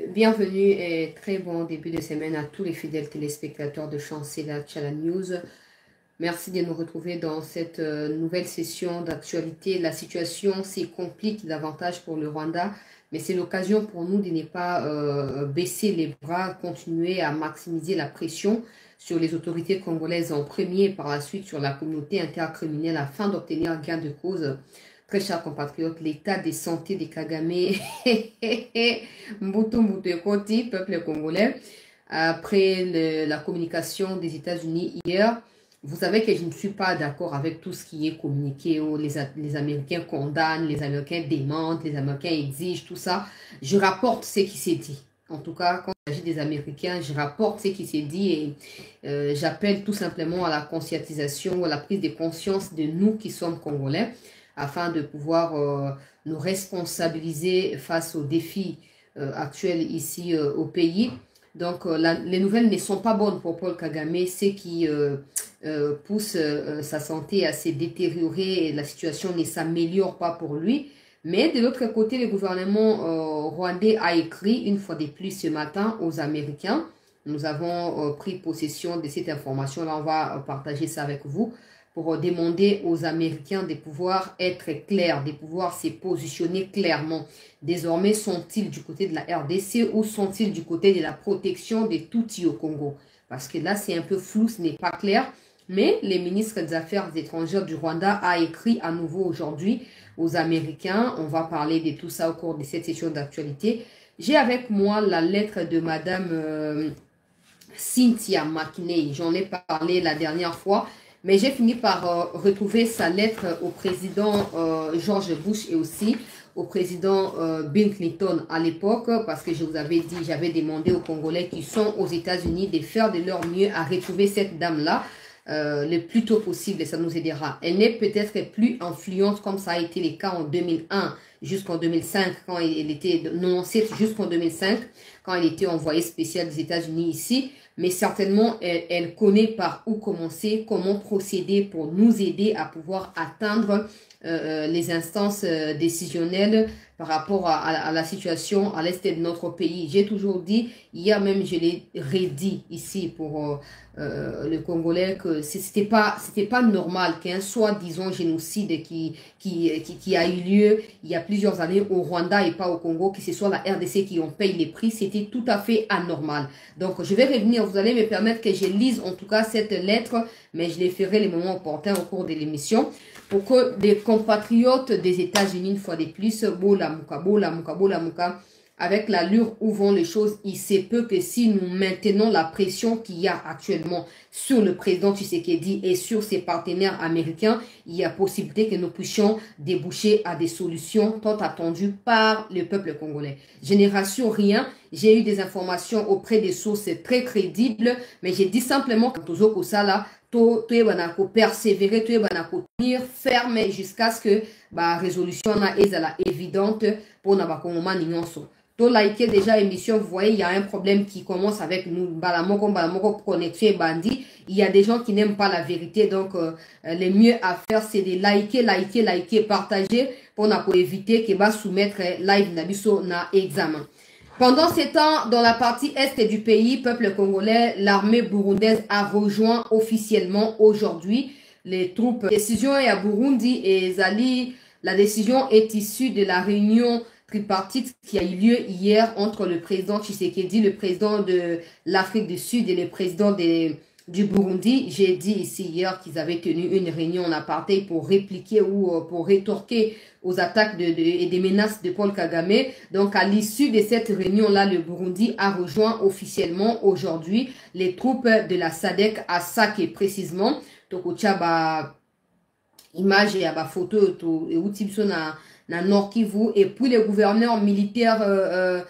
Bienvenue et très bon début de semaine à tous les fidèles téléspectateurs de Chancela Channel News. Merci de nous retrouver dans cette nouvelle session d'actualité. La situation s'y complique davantage pour le Rwanda, mais c'est l'occasion pour nous de ne pas baisser les bras, continuer à maximiser la pression sur les autorités congolaises en premier et par la suite sur la communauté intercriminelle afin d'obtenir gain de cause. Très chers compatriotes, l'état de santé des Kagame, Mbutu Koti, peuple congolais, après la communication des États-Unis hier, vous savez que je ne suis pas d'accord avec tout ce qui est communiqué, où les Américains condamnent, les Américains démentent, les Américains exigent, tout ça. Je rapporte ce qui s'est dit. En tout cas, quand il s'agit des Américains, je rapporte ce qui s'est dit et j'appelle tout simplement à la conscientisation, à la prise de conscience de nous qui sommes Congolais, afin de pouvoir nous responsabiliser face aux défis actuels ici au pays. Donc, les nouvelles ne sont pas bonnes pour Paul Kagame, ce qui pousse sa santé à se détériorer et la situation ne s'améliore pas pour lui. Mais de l'autre côté, le gouvernement rwandais a écrit une fois de plus ce matin aux Américains. Nous avons pris possession de cette information-là, on va partager ça avec vous, pour demander aux Américains de pouvoir être clairs, de pouvoir se positionner clairement. Désormais, sont-ils du côté de la RDC ou sont-ils du côté de la protection des Tutsis au Congo? Parce que là, c'est un peu flou, ce n'est pas clair. Mais le ministre des Affaires étrangères du Rwanda a écrit à nouveau aujourd'hui aux Américains. On va parler de tout ça au cours de cette session d'actualité. J'ai avec moi la lettre de Madame Cynthia McNay. J'en ai parlé la dernière fois. Mais j'ai fini par retrouver sa lettre au président George Bush et aussi au président Bill Clinton à l'époque, parce que je vous avais dit, j'avais demandé aux Congolais qui sont aux États-Unis de faire de leur mieux à retrouver cette dame-là le plus tôt possible, et ça nous aidera. Elle n'est peut-être plus influente comme ça a été le cas en 2001 jusqu'en 2005, quand elle était, non, c'est jusqu'en 2005, quand elle était envoyée spéciale des États-Unis ici, mais certainement, elle connaît par où commencer, comment procéder pour nous aider à pouvoir atteindre les instances décisionnelles par rapport à la situation à l'est de notre pays. J'ai toujours dit, hier même je l'ai redit ici pour le Congolais, que c'était pas normal qu'un soi-disant génocide qui a eu lieu il y a plusieurs années au Rwanda et pas au Congo, que ce soit la RDC qui en paye les prix, c'était tout à fait anormal. Donc je vais revenir, vous allez me permettre que je lise en tout cas cette lettre, mais je les ferai les moments opportuns au cours de l'émission, pour que des compatriotes des États-Unis, une fois de plus, avec l'allure où vont les choses, il se peut que si nous maintenons la pression qu'il y a actuellement sur le président Tshisekedi et sur ses partenaires américains, il y a possibilité que nous puissions déboucher à des solutions tant attendues par le peuple congolais. Génération rien, j'ai eu des informations auprès des sources très crédibles, mais j'ai dit simplement que Tozoko Sala, tu es persévérer, tu es tenir ferme jusqu'à ce que la résolution est évidente pour Nabakongoma Ninyonso. To liker déjà l'émission, vous voyez, il y a un problème qui commence avec nous. Balamoko connexion bandit. Il y a des gens qui n'aiment pas la vérité, donc le mieux à faire, c'est de liker, partager pour éviter que va soumettre live Nabiso na examen. Pendant ces temps, dans la partie est du pays, peuple congolais, l'armée burundaise a rejoint officiellement aujourd'hui les troupes. Décision est à Burundi et Zali, la décision est issue de la réunion tripartite qui a eu lieu hier entre le président Tshisekedi, le président de l'Afrique du Sud et le président du Burundi. J'ai dit ici hier qu'ils avaient tenu une réunion en apartheid pour répliquer ou pour rétorquer aux attaques et des menaces de Paul Kagame. Donc, à l'issue de cette réunion-là, le Burundi a rejoint officiellement aujourd'hui les troupes de la SADC à Sake précisément. Tokochaba image et à photo et outils na Nord Kivu, et puis le gouverneur militaire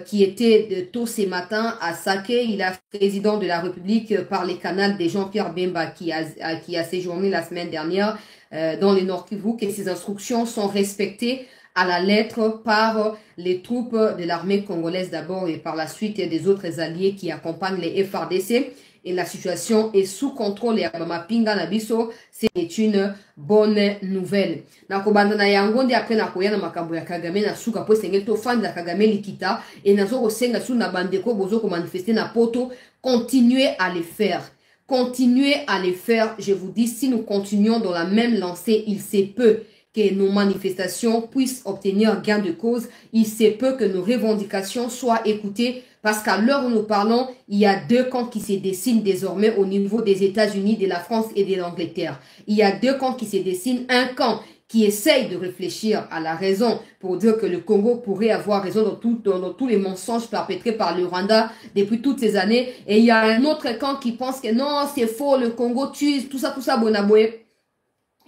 qui était tôt ce matin à Sake, il a président de la République par les canaux de Jean-Pierre Bemba qui a séjourné la semaine dernière dans le Nord Kivu, que ces instructions sont respectées à la lettre par les troupes de l'armée congolaise d'abord et par la suite des autres alliés qui accompagnent les FARDC. et la situation est sous contrôle ya Mapinga na biso, c'est une bonne nouvelle. Na kobanda na yango nde après na koya na makambo ya Kagame na suka po sengeli to fan de Kagame likita et nazo ko senga su na bandeko bozo ko manifester na poto, continuez à les faire. Continuez à les faire. Je vous dis, si nous continuons dans la même lancée, il se peut que nos manifestations puissent obtenir gain de cause. Il se peut que nos revendications soient écoutées parce qu'à l'heure où nous parlons, il y a deux camps qui se dessinent désormais au niveau des États-Unis, de la France et de l'Angleterre. Il y a deux camps qui se dessinent. Un camp qui essaye de réfléchir à la raison pour dire que le Congo pourrait avoir raison dans tous les mensonges perpétrés par le Rwanda depuis toutes ces années. Et il y a un autre camp qui pense que non, c'est faux, le Congo tue, tout ça, Bonaboué.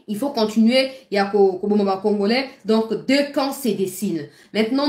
Il faut continuer, il y a Kobomaba Congolais, donc deux camps se dessinent. Maintenant,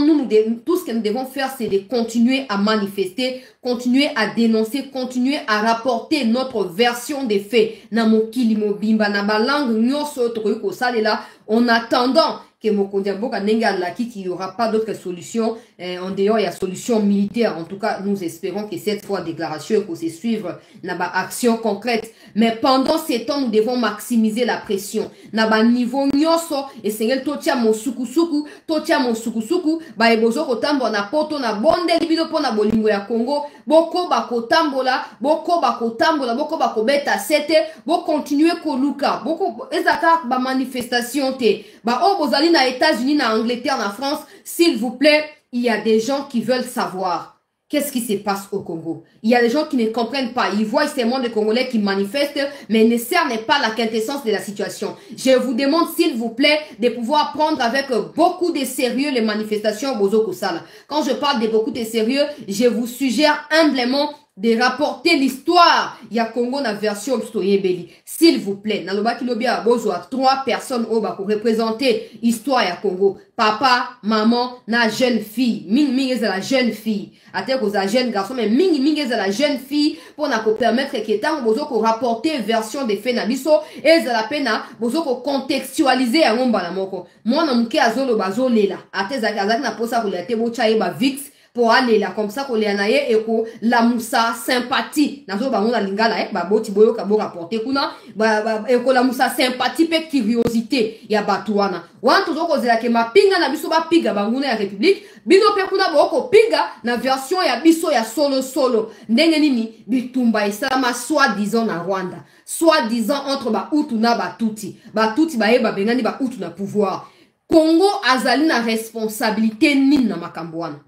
tout ce que nous devons faire, c'est de continuer à manifester, continuer à dénoncer, continuer à rapporter notre version des faits. Namokili Mobimba, Nabalang, Nyoso, Troyoko Salela, en attendant que Mokondiamboka Nenga qu'il n'y aura pas d'autre solution. En dehors, il y a solution militaire. En tout cas, nous espérons que cette fois, déclaration, qu'on se suivre, naba action concrète. Mais pendant ces temps, nous devons maximiser la pression. Naba niveau nyoso, et sengel totia mo suku, ba ebozo kotambo na poto na bonde libido po na bolingo ya Congo, boko bako tambola, boko bako beta sete, boko continuer koluka, boko ezaka ba manifestation te, ba o bozali na États-Unis, na Angleterre, na France, s'il vous plaît, il y a des gens qui veulent savoir. Qu'est-ce qui se passe au Congo? Il y a des gens qui ne comprennent pas. Ils voient seulement des Congolais qui manifestent, mais ne cernent pas la quintessence de la situation. Je vous demande, s'il vous plaît, de pouvoir prendre avec beaucoup de sérieux les manifestations au Bozo Kosala. Quand je parle de beaucoup de sérieux, je vous suggère humblement de rapporter l'histoire. Il y a Congo na version Stoyebeli. S'il vous plaît, dans le bas kilobia bozo a 3 personnes au bas pour représenter l'histoire ya Congo. Papa, maman, na jeune fille. Ming est la jeune fille. Ate ko za jeune garçon, mais ming est la jeune fille pour na ko permettre que tant bozo ko rapporter version des faits na biso et za la pena bozo ko contextualiser ya ngomba na moko. Moi na muke azolo bazo lela. Ate za kazaki na posa ko lete bo chaye ba vix pour aller là comme ça qu'on les anaye et ko la moussa sympathie nazo bango na lingala ba boti boyo ka bo rapporter kuna et ko la moussa sympathie pe curiosité ya batuana wantu zo ko zela ke mapinga na biso ba piga bango na république bino pe kuna bo ko piga na version ya biso ya solo ndenge nini bitumba esama soi-disant na Rwanda, soi-disant entre ba Hutu na Batuti ba eba bengani ba Hutu na pouvoir. Congo azali na responsabilité nini na makambwana.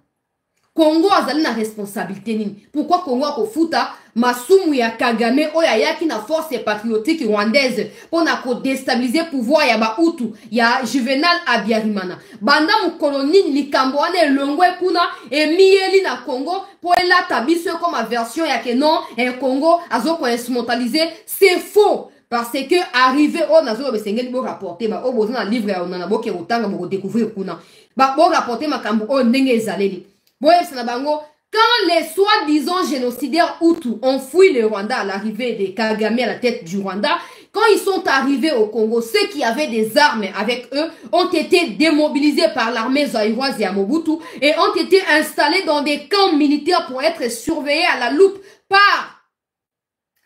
Congo azali na responsabilité nini? Pourquoi Congo a kofuta masumu ya Kagame oya yaki na force patriotique rwandaise pour na ko déstabiliser pouvoir ya ba Hutu ya Juvenal Abiyarimana. Banda mu colonie likambo wana elongwe kuna emiyeli na Congo pour la tabiso comme a version ya ke non Congo azo ko instrumentaliser, c'est faux. Parce que arrivé au nazo besengeli bo rapporter ba o bozo na livre ya onana bo ke otanga bo découvrir kuna. Ba bo rapporter makambo o ndenge ezaleli. Quand les soi-disant génocidaires Hutus ont fui le Rwanda à l'arrivée des Kagame à la tête du Rwanda, quand ils sont arrivés au Congo, ceux qui avaient des armes avec eux ont été démobilisés par l'armée zaïroise et à Mobutu et ont été installés dans des camps militaires pour être surveillés à la loupe par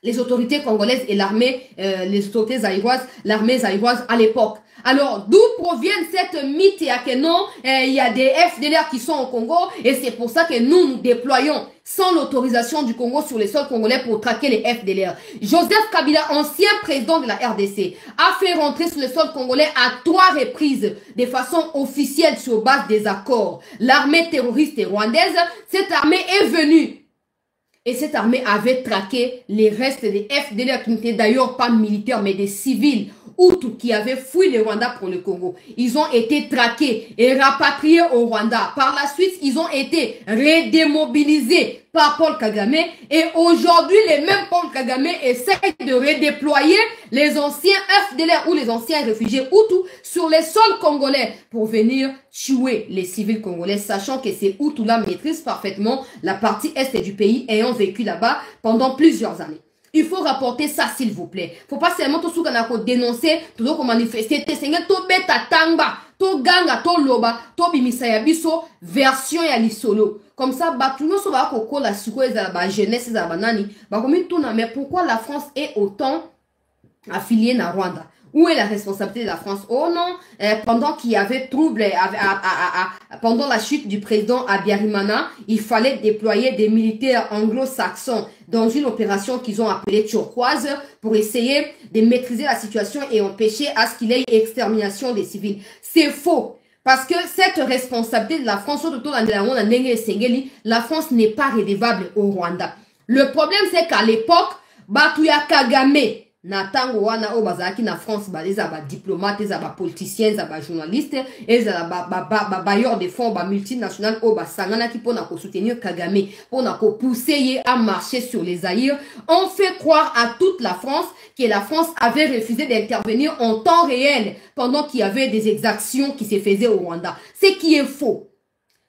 les autorités congolaises et l'armée, les autorités zaïroises, l'armée zaïroise à l'époque. Alors, d'où proviennent cette mythe et à que non, il y a des FDLR qui sont au Congo et c'est pour ça que nous déployons sans l'autorisation du Congo sur les sols congolais pour traquer les FDLR. Joseph Kabila, ancien président de la RDC, a fait rentrer sur le sol congolais à 3 reprises de façon officielle sur base des accords. L'armée terroriste rwandaise, cette armée est venue. Et cette armée avait traqué les restes des FDLR qui n'étaient d'ailleurs pas militaires mais des civils Hutus qui avaient fui le Rwanda pour le Congo. Ils ont été traqués et rapatriés au Rwanda. Par la suite, ils ont été redémobilisés par Paul Kagame. Et aujourd'hui, les mêmes Paul Kagame essayent de redéployer les anciens FDLR ou les anciens réfugiés Hutus sur les sols congolais pour venir tuer les civils congolais, sachant que ces Hutus-là maîtrisent parfaitement la partie est du pays ayant vécu là-bas pendant plusieurs années. Il faut rapporter ça, s'il vous plaît. Faut pas seulement tout ce qu'on a dénoncer, tout ce qu'on manifester, te seigneur, to beta tangba, to ganga, to loba, to bimisa ya biso, version ya lisolo. Comme ça, tout le monde va koko la jeunesse, mais pourquoi la France est autant affiliée à Rwanda? Où est la responsabilité de la France? Oh non, pendant qu'il y avait trouble, pendant la chute du président Abiyarimana, il fallait déployer des militaires anglo-saxons dans une opération qu'ils ont appelée turquoise pour essayer de maîtriser la situation et empêcher à ce qu'il y ait extermination des civils. C'est faux. Parce que cette responsabilité de la France, la France n'est pas redevable au Rwanda. Le problème, c'est qu'à l'époque, Batuya Kagame, na tango wana o bazaki na France baleza ba diplomate za ba politiciens za ba journalistes et za ba bailleurs de fonds ba multinationales o ba sangana ki pona ko soutenir Kagame pona ko pousser à marcher sur les Zaïre. On fait croire à toute la France que la France avait refusé d'intervenir en temps réel pendant qu'il y avait des exactions qui se faisaient au Rwanda. Ce qui est faux.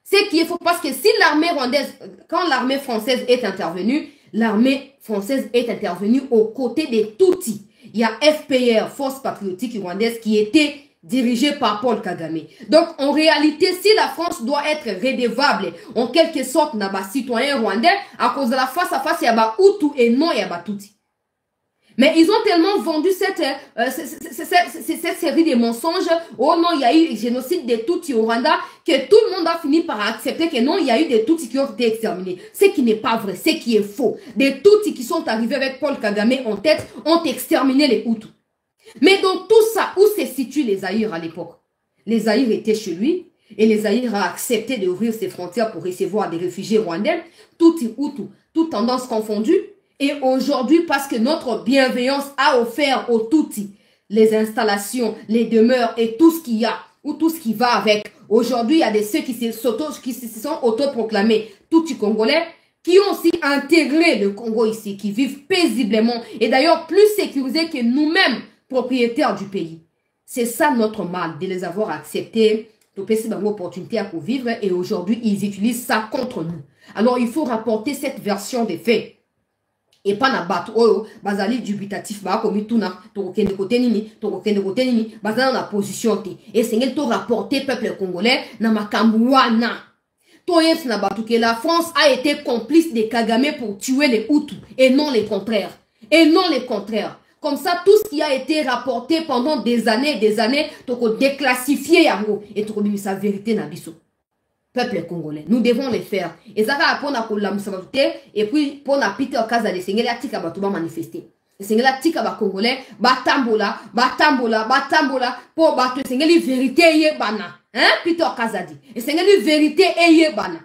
Ce qui est faux parce que si l'armée rwandaise, quand l'armée française est intervenue, l'armée française est intervenue aux côtés des Tutsis. Il y a FPR, Force Patriotique Rwandaise, qui était dirigée par Paul Kagame. Donc, en réalité, si la France doit être redevable, en quelque sorte, dans les citoyens rwandais, à cause de la face à face, il y a Hutu et non, il y a Tutsi. Mais ils ont tellement vendu cette série de mensonges. Oh non, il y a eu le génocide des Tutsis au Rwanda, que tout le monde a fini par accepter que non, il y a eu des Tutsis qui ont été exterminés. Ce qui n'est pas vrai, ce qui est faux. Des Tutsis qui sont arrivés avec Paul Kagame en tête ont exterminé les Hutus. Mais dans tout ça, où se situent les Zaïre à l'époque? Les Zaïre étaient chez lui et les Zaïre a accepté d'ouvrir ses frontières pour recevoir des réfugiés rwandais, Tutsis, Hutus, toutes tendances confondues. Et aujourd'hui, parce que notre bienveillance a offert aux Tutsis les installations, les demeures et tout ce qu'il y a, ou tout ce qui va avec. Aujourd'hui, il y a ceux qui se sont autoproclamés Tutsis congolais, qui ont aussi intégré le Congo ici, qui vivent paisiblement et d'ailleurs plus sécurisés que nous-mêmes, propriétaires du pays. C'est ça notre mal, de les avoir acceptés, de passer dans l'opportunité à vivre et aujourd'hui, ils utilisent ça contre nous. Alors, il faut rapporter cette version des faits. Et pas na batu oyo bazali dubitatif ba komi tuna to kokende côté nini bazali na position te et sengel to rapporter peuple congolais na makambu wana to yes na batu que la France a été complice de Kagame pour tuer les Hutus et non les contraires comme ça tout ce qui a été rapporté pendant des années to ko déclassifier yango et to ko sa vérité na biso peuple congolais. Nous devons les faire. Et ça va pour la et puis pour la Peter Kaza de Sengela Tika Batuba manifester. Sengela Tika ba Congolais, batambola, pour battre Sengeli vérité ye bana. Hein, Peter Kaza dit. Et Sengeli vérité ye bana.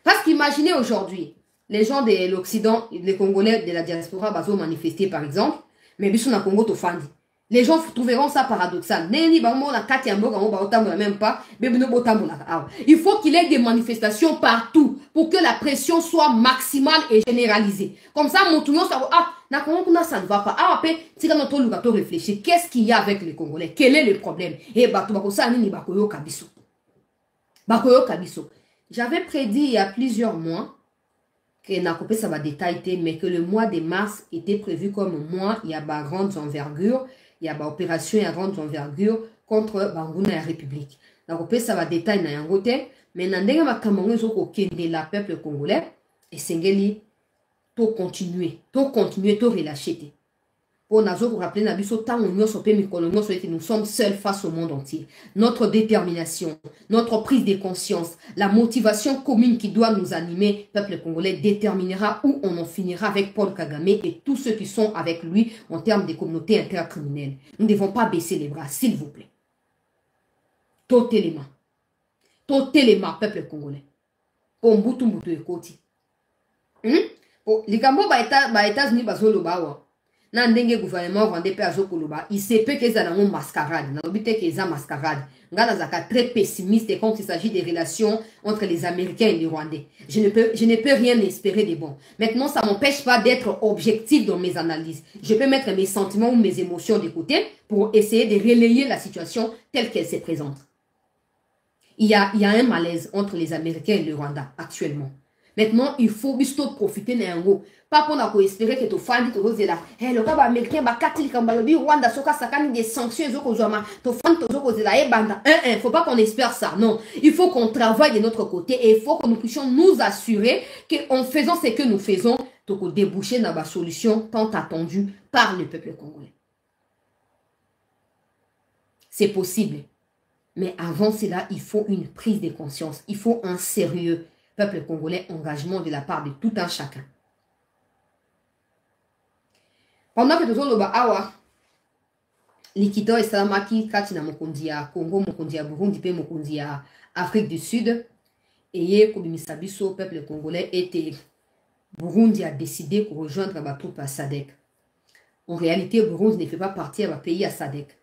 Parce qu'imaginez aujourd'hui, les gens de l'Occident, les Congolais de la diaspora, bazo manifester par exemple, mais bisou na Congo to fandi. Les gens trouveront ça paradoxal. Il faut qu'il y ait des manifestations partout pour que la pression soit maximale et généralisée. Comme ça, mon tournoi, ça ne va pas. Après, si on réfléchir, qu'est-ce qu'il y a avec les Congolais? Quel est le problème? J'avais prédit il y a plusieurs mois que Nakopé ça va détailler, mais que le mois de mars était prévu comme un mois, il y a des grandes envergures. Il y a une opération à grande envergure contre Bangouna et la République. Donc, ça va détailler dans un côté, mais dans le Cameroun, il y a peuple congolais et Sengeli, tout continuer, tout relâcher. Pour nous rappeler, nous sommes seuls face au monde entier. Notre détermination, notre prise de conscience, la motivation commune qui doit nous animer, peuple congolais, déterminera où on en finira avec Paul Kagame et tous ceux qui sont avec lui en termes de communautés intercriminelles. Nous ne devons pas baisser les bras, s'il vous plaît. Totalement, peuple congolais. Pour Mbutu Mbutu et Koti. Les Gambo, États-Unis, nan ndenge gouvernement rwandais pe azokoloba il se peut que ça dans mascarade na obité que ça mascarade ngana zaka très pessimiste quand il s'agit des relations entre les Américains et les Rwandais. Je ne peux rien espérer de bon. Maintenant ça m'empêche pas d'être objectif dans mes analyses. Je peux mettre mes sentiments ou mes émotions de côté pour essayer de relayer la situation telle qu'elle se présente. Il y a un malaise entre les Américains et le Rwanda actuellement. Maintenant, il faut juste profiter d'un gros. Pas pour espérer que tu fasses des là. Le cas américain, Rwanda, des sanctions, il ne faut pas qu'on espère ça. Non. Il faut qu'on travaille de notre côté et il faut que nous puissions nous assurer qu'en faisant ce que nous faisons, nous déboucher dans la solution tant attendue par le peuple congolais. C'est possible. Mais avant cela, il faut une prise de conscience. Il faut un sérieux peuple congolais engagement de la part de tout un chacun. Pendant que nous sommes awa, Likito et Salamaki, Katina Mokondia, Congo, Mokondia, Burundi, Pe Mokondia, Afrique du Sud, et Kobimisabiso, peuple congolais, était Burundi a décidé de rejoindre la troupe à SADC. En réalité, Burundi ne fait pas partie d'un pays à SADC.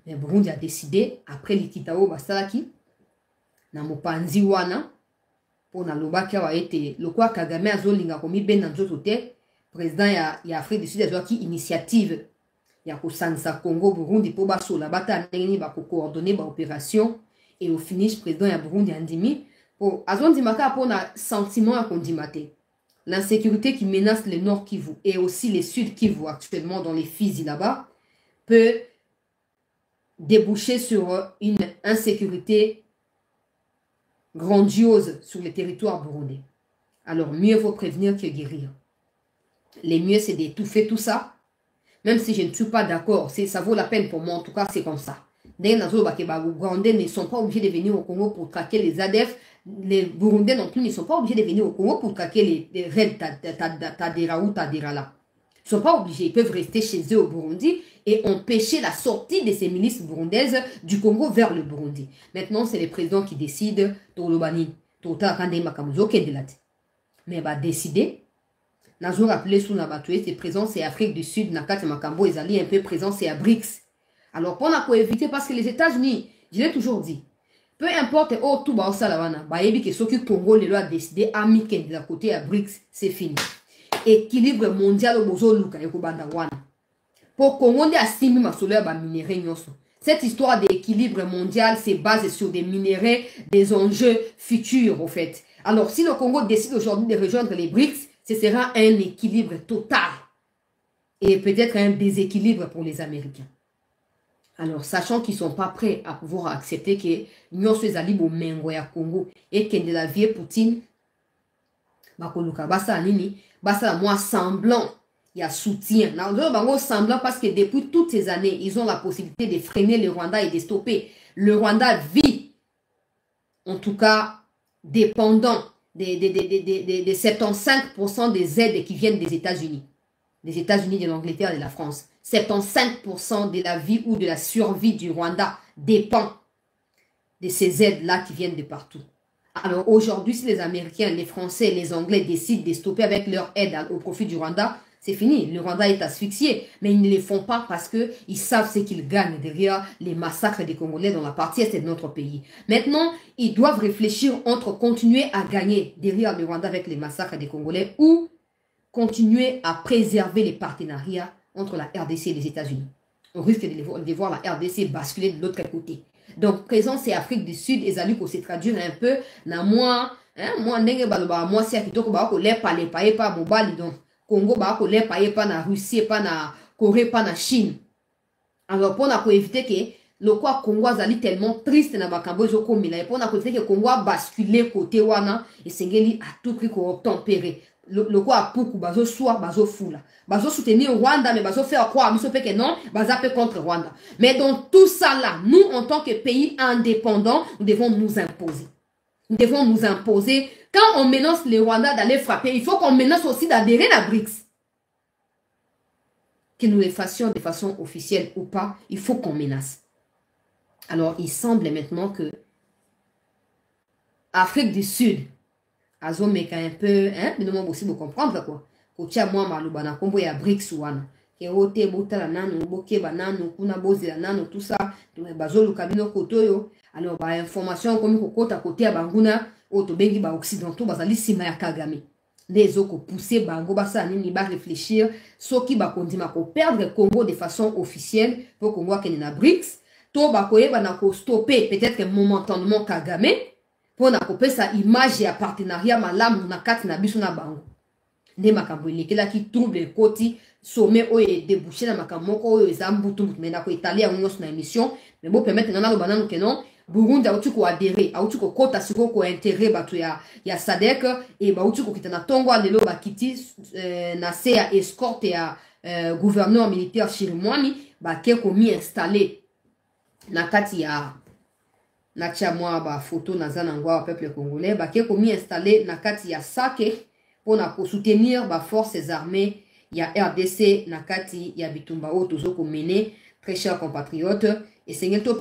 Mais Burundi a décidé, après Likitao Basalaki, na Mopanzi Wana, pour na Lobaki a été, le quoi Kagame a zolinga komi ben dans d'autres côtés, président ya Afrique du Sud a qui initiative ya ko sansa Congo Burundi pour baso la bata ndeni ba ko coordonner ba opération et au finish président ya Burundi andimi pour azondi maka pour na sentiment à kondimate. L'insécurité qui menace le Nord Kivu et aussi les Sud Kivu actuellement dans les Fizi là-bas peut déboucher sur une insécurité grandiose sur le territoire burundais. Alors mieux vaut prévenir que guérir. Le mieux c'est d'étouffer tout ça. Même si je ne suis pas d'accord, ça vaut la peine pour moi, en tout cas c'est comme ça. Les Burundais ne sont pas obligés de venir au Congo pour traquer les ADF. Les Burundais non plus ne sont pas obligés de venir au Congo pour traquer les raids Tadera ou Tadera là. Ils ne sont pas obligés, ils peuvent rester chez eux au Burundi et empêcher la sortie de ces milices burundaises du Congo vers le Burundi. Maintenant, c'est les présidents qui décident, mais va décider. Nazo rappelé sous Nabatoué, c'est présent, c'est Afrique du Sud, Nakat et Makambo, ils allaient un peu présents, c'est à BRICS. Alors, pour éviter, parce que les États-Unis, je l'ai toujours dit, peu importe, oh, tout va au Salavana, Bayebi, que ceux qui Congo, les lois décidé, Amiken de la côté à BRICS, c'est fini. Équilibre mondial au Bozo Luka, et Kubanda Wana. Pour Congo, on a simi ma soleil, minéraux, nyoso. Cette histoire d'équilibre mondial, c'est basé sur des minéraux, des enjeux futurs, au fait. Alors, si le Congo décide aujourd'hui de rejoindre les BRICS, ce sera un équilibre total et peut-être un déséquilibre pour les Américains. Alors, sachant qu'ils ne sont pas prêts à pouvoir accepter que nous sommes allés au Mengoya Congo et que de la vieille Poutine, moi semblant, il y a soutien. Semblant parce que depuis toutes ces années, ils ont la possibilité de freiner le Rwanda et de stopper. Le Rwanda vit, en tout cas, dépendant de 75% des aides qui viennent des États-Unis, de l'Angleterre et de la France. 75% de la vie ou de la survie du Rwanda dépend de ces aides-là qui viennent de partout. Alors aujourd'hui, si les Américains, les Français et les Anglais décident de stopper avec leur aide au profit du Rwanda, c'est fini. Le Rwanda est asphyxié. Mais ils ne le font pas parce qu'ils savent ce qu'ils gagnent derrière les massacres des Congolais dans la partie est de notre pays. Maintenant, ils doivent réfléchir entre continuer à gagner derrière le Rwanda avec les massacres des Congolais ou continuer à préserver les partenariats entre la RDC et les États-Unis. On risque de voir la RDC basculer de l'autre côté. Donc, présent, c'est Afrique du Sud et Zalu pour se traduire un peu dans moi, si pas mobile, donc Congo, pas na Russie, pas na Corée, pas na Chine. Alors, pour éviter que le quoi Congo est tellement triste na bakambo zoko mila, et pour éviter que Congo a basculé côté wana, et sengeli à tout prix qu'on tempérer. Le quoi a poukou, bazo soit, bazo foula. Bazo soutenir Rwanda, mais bazo faire croire, mais que non, bazo peut contre Rwanda. Mais dans tout ça là, nous, en tant que pays indépendant, nous devons nous imposer. Nous devons nous imposer. Quand on menace le Rwanda d'aller frapper, il faut qu'on menace aussi d'adhérer à BRICS. Que nous le fassions de façon officielle ou pas, il faut qu'on menace. Alors, il semble maintenant que Afrique du Sud, Azomeka un peu, mais nous aussi vous comprendre quoi. Kotia moi malubana kombo ya BRICS wana. Ke ote botala nanu, boke bananu, kuna bozela nanu, tout ça, bazolu kabino kotoyo. Alors, ba information comme kokota côté ya banguna, oto bengi ba occidentaux bazali sima ya Kagame. Les autres pousser bango basa nini ba réfléchir, soki ba kondima ko perdre Congo de façon officielle pour qu'on voit qu'il y a BRICS, to ba koyeba na ko stopper peut-être momentanément Kagame. pour na kopesa image ya partenariat malamu na kati na biso na bango. Nde makambo elekela ki trouble koti sommet oyo débouché na makambo moko oyo eza mbutu mais na ko étaler yango nyonso na émission mais bo permettre ngana lo banano ke non Burundi auti ko adhérer auti ko kota siko ko intérêt bato ya SADC et ba auti ko kitana tongo lelo ba kiti na se ya escorte ya gouverneur militaire Chirimwami ba ke ko mi installé na kati ya na chamwa ba photo na zanangwa peuple congolais ba ke ko mi installé na kati ya Sake pour na ko soutenir ba forces armées ya RDC na kati ya bitumba o tozo ko mener très chers compatriotes et c'est to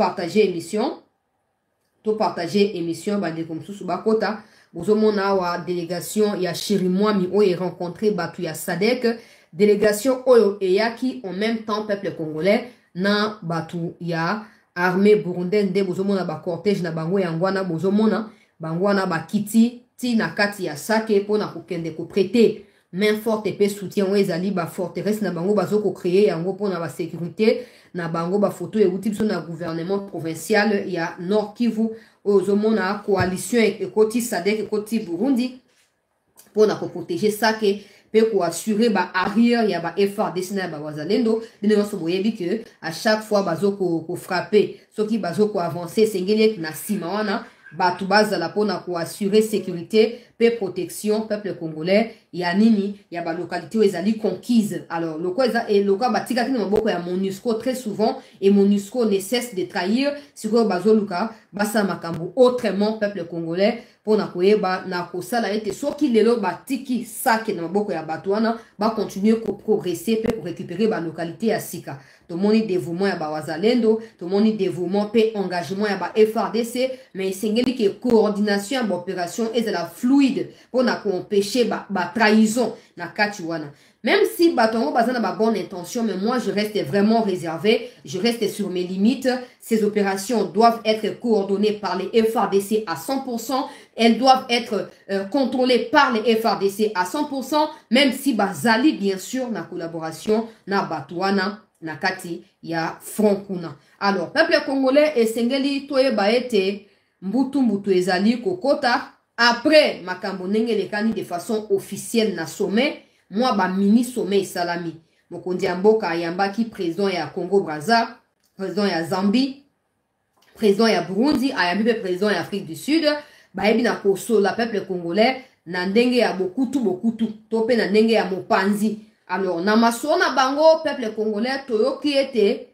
partager émission bande comme sous bakota bozomona wa délégation ya Chirimwami oyo rencontré batu ya SADC délégation oyo eyaki en même temps peuple congolais na batu ya armée burundaise nde bozomona ba cortège na bango yangwana bozomona bangwana bakiti ti na kati ya Sake pona kokende ko prêter main forte et soutien oyo ezali ba forteresse na bango bazoko créer yango pona ba sécurité na bango ba photo e uti biso na gouvernement provincial ya Nord Kivu ozomona coalition ekoti SADC ekoti Burundi pona ko protéger Sake pe ko assurer ba arrière ya ba FARDC na ba wazalendo dine nyonso boyebi que à chaque fois bazoko ko frapper soki bazoko avancer sengeli na sima wana batu bazala pona ko assurer sécurité pe protection peuple congolais ya nini ya ba localité ezali conquise alors lokoza et loka batika kini maboko ya MONUSCO très souvent et MONUSCO ne cesse de trahir siko bazoluka basa makambo autrement peuple congolais pona koyeba na kosala ete soki lelo batiki Sake na maboko ya batuana ba continuer ko progresser pe pour récupérer ba localité ya sika to moni dévouement ya ba wazalendo to moni dévouement pe engagement ya ba FARDC mais sengeli que coordination ya opération et de la fluide pona ko empêcher ba trahison na kati wana. Même si batongo bazana ba bonne intention, mais moi je reste vraiment réservé, je reste sur mes limites. Ces opérations doivent être coordonnées par les FARDC à 100%, elles doivent être contrôlées par les FARDC à 100%, même si bazali bien sûr na collaboration na batouana na kati ya front kuna. Alors peuple congolais esengeli toyeba ete mbutu ezali kokota après makambo ndenge lekani de façon officielle na sommet. Moi, ba mini sommet salami. Mokondi Mboka ayambaki président ya Congo Brazza, président ya Zambie, président ya Burundi, ayambi président ya Afrique du Sud. Ba yebi na koso la peuple congolais na ndenge ya bokutu tope na ndenge ya mopanzi. Alors na masona bango peuple congolais toyoki ete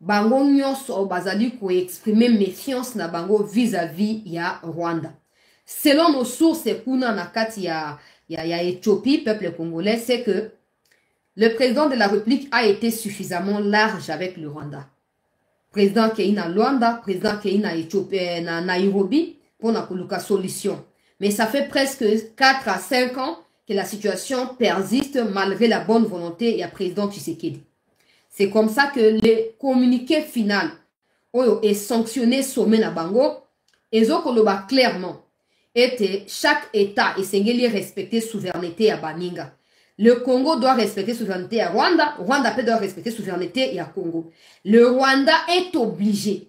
bango nyonso bazali ko exprimer méfiance na bango vis-à-vis ya Rwanda. Selon nos sources kuna na kati ya Éthiopie, peuple congolais, c'est que le président de la République a été suffisamment large avec le Rwanda. Président Keïna Luanda, président Keïna Éthiopie, na Nairobi, pour la solution. Mais ça fait presque 4 à 5 ans que la situation persiste malgré la bonne volonté du président Tshisekedi. C'est comme ça que le communiqué final est sanctionné sommet na bango et zokoloba clairement. Et chaque État est respecter souveraineté à Baninga. Le Congo doit respecter souveraineté à Rwanda. Rwanda doit respecter souveraineté à Congo. Le Rwanda est obligé,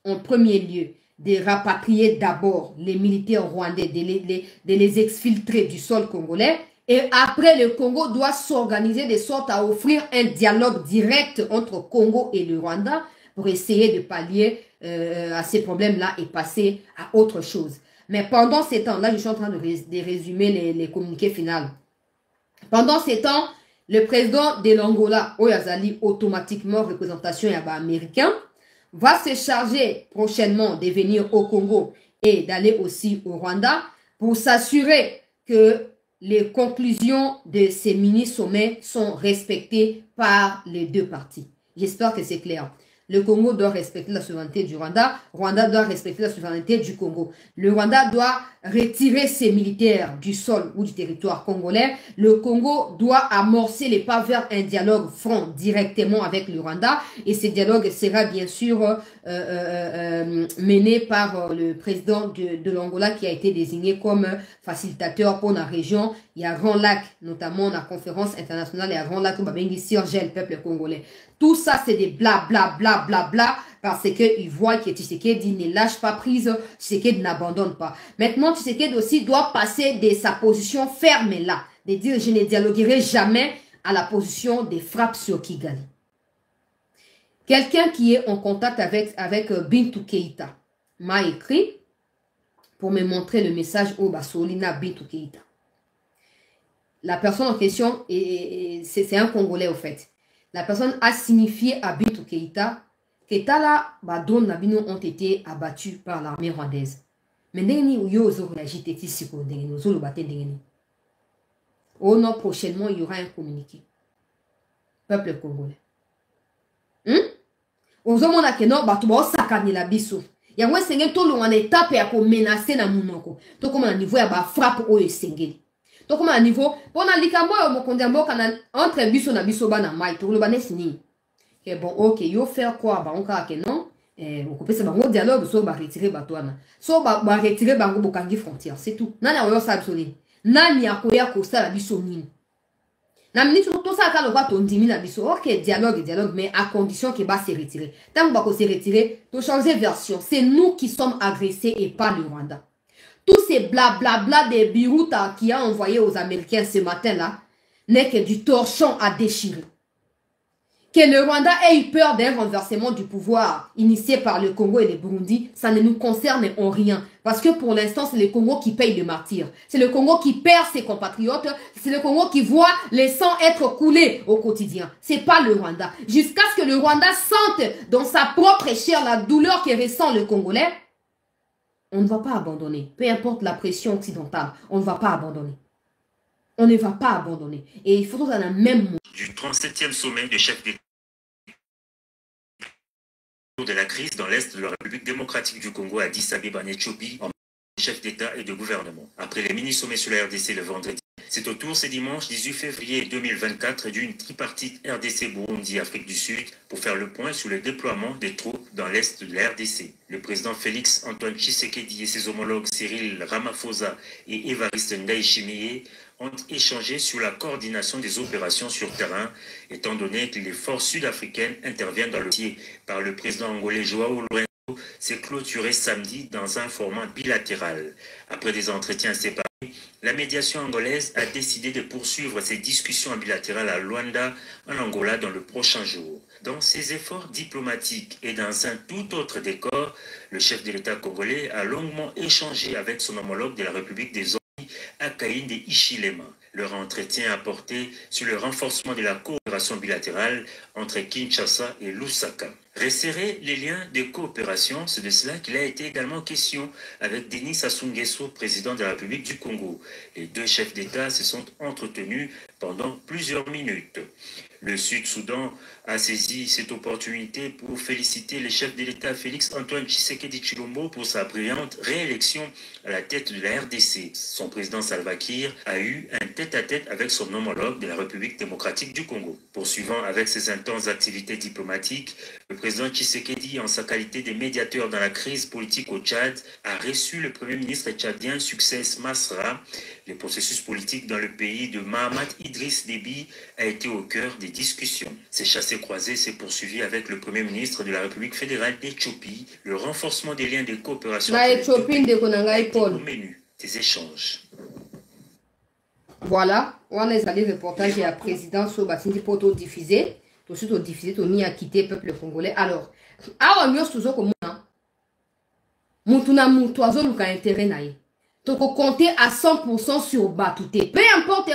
en premier lieu, de rapatrier d'abord les militaires rwandais, de les exfiltrer du sol congolais. Et après, le Congo doit s'organiser de sorte à offrir un dialogue direct entre Congo et le Rwanda pour essayer de pallier à ces problèmes-là et passer à autre chose. Mais pendant ces temps-là, je suis en train de résumer les communiqués finaux. Pendant ces temps, le président de l'Angola, Oyazali, automatiquement représentation américain, va se charger prochainement de venir au Congo et d'aller aussi au Rwanda pour s'assurer que les conclusions de ces mini-sommets sont respectées par les deux parties. J'espère que c'est clair. Le Congo doit respecter la souveraineté du Rwanda. Rwanda doit respecter la souveraineté du Congo. Le Rwanda doit retirer ses militaires du sol ou du territoire congolais. Le Congo doit amorcer les pas vers un dialogue franc directement avec le Rwanda. Et ce dialogue sera bien sûr mené par le président de l'Angola qui a été désigné comme facilitateur pour la région. Il y a Grand Lac, notamment la conférence internationale, il y a Grand Lac, Babengi, Sirgel, peuple congolais. Tout ça, c'est des bla bla bla bla bla bla, parce qu'ils voient que Tshisekedi ne lâche pas prise, Tshisekedi n'abandonne pas. Maintenant, Tshisekedi aussi doit passer de sa position ferme là, de dire je ne dialoguerai jamais à la position des frappes sur Kigali. Quelqu'un qui est en contact avec Bintou Keïta m'a écrit pour me montrer le message au Basolina Bintou Keïta. La personne en question, c'est un Congolais au fait. La personne a signifié à Bintou Keïta que Tala Badon Nabino ont été abattus par l'armée rwandaise. Mais oh non, prochainement, il y aura un communiqué. Peuple congolais. Ozomona ke no batu ba sakanela biso. Yango esengeli tolonga na étape ya ko menacer na munoko. Tokoma na niveau ya ba frappe oyo esengeli. Tokoma na niveau pona likambo yo mokonzi ya mboka na entre biso na biso bana mai toloba nesi nini. Que bon OK, yo faire quoi ba onka ke non okopesa bango dialogue so ba retirer batwana. So ba retirer bango bokangi frontière, c'est tout. Nani oyo sa absolu. Nani akoya ko sala biso nini. La ministre tout ça quand on va tondimi na biso. OK, dialogue mais à condition qu'il va se retirer. Tant qu'on va se retirer, to changer version. C'est nous qui sommes agressés et pas le Rwanda. Tous ces blablabla des Biruta qui a envoyé aux Américains ce matin là n'est que du torchon à déchirer. Que le Rwanda ait eu peur d'un renversement du pouvoir initié par le Congo et le Burundi, ça ne nous concerne en rien. Parce que pour l'instant, c'est le Congo qui paye le martyr. C'est le Congo qui perd ses compatriotes. C'est le Congo qui voit les sangs être coulés au quotidien. C'est pas le Rwanda. Jusqu'à ce que le Rwanda sente dans sa propre chair la douleur que ressent le Congolais, on ne va pas abandonner. Peu importe la pression occidentale, on ne va pas abandonner. On ne va pas abandonner. Et il faut dans la même mot. Du 37e sommet des chefs d'État de la crise dans l'Est de la République démocratique du Congo à Addis Abeba en Éthiopie en chef d'État et de gouvernement. Après les mini-sommets sur la RDC le vendredi, c'est au tour ce dimanche 18 février 2024 d'une tripartite RDC-Burundi-Afrique du Sud pour faire le point sur le déploiement des troupes dans l'Est de la RDC. Le président Félix Antoine Tshisekedi et ses homologues Cyril Ramaphosa et Évariste Ndayishimiye ont échangé sur la coordination des opérations sur terrain, étant donné que les forces sud-africaines interviennent dans le dossier par le président angolais Joao Lourenço, s'est clôturé samedi dans un format bilatéral. Après des entretiens séparés, la médiation angolaise a décidé de poursuivre ses discussions bilatérales à Luanda, en Angola, dans le prochain jour. Dans ses efforts diplomatiques et dans un tout autre décor, le chef de l'État congolais a longuement échangé avec son homologue de la République des Akaïne et Ichilema. Leur entretien a porté sur le renforcement de la coopération bilatérale entre Kinshasa et Lusaka. Resserrer les liens de coopération, c'est de cela qu'il a été également question avec Denis Sassou Nguesso, président de la République du Congo. Les deux chefs d'État se sont entretenus pendant plusieurs minutes. Le Sud-Soudan a saisi cette opportunité pour féliciter le chef de l'État Félix Antoine Tshisekedi Tshilombo pour sa brillante réélection à la tête de la RDC. Son président Salva Kiir a eu un tête-à-tête avec son homologue de la République démocratique du Congo. Poursuivant avec ses intenses activités diplomatiques, le président Tshisekedi, en sa qualité de médiateur dans la crise politique au Tchad, a reçu le premier ministre tchadien Succès Masra. Le processus politique dans le pays de Mahamat Idriss Déby a été au cœur des discussions. Ces chassés-croisés s'est poursuivi avec le premier ministre de la République fédérale d'Éthiopie. Le renforcement des liens de coopération au menu des échanges. Voilà, on est allé reportage à président sur Batindi Poto diffusé. Tout de suite, on diffusé, on a quitté le peuple congolais. Alors, on y a toujours comme ça. Moutuna moutoiseau nous a intérêt naïe. Donc, on compter à 100% sur Batouté. Peu importe,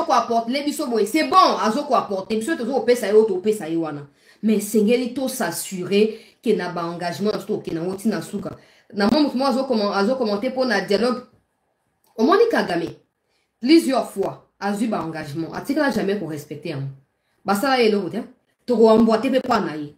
apporte les bisoboy. C'est bon, azoko apporte. Biso toujours au pesa yo, au pesa yo wana. Mais Sengelito s'assurer qu'il n'a pas engagement, qu'il n'a pas de souka. Na moi, azo commenté pour un dialogue. Au moins, Kagame. Plusieurs fois, azu ba engagement. Atika jamais qu'on respecte. Basala yelo hote. Toko amboate pe pa na ye.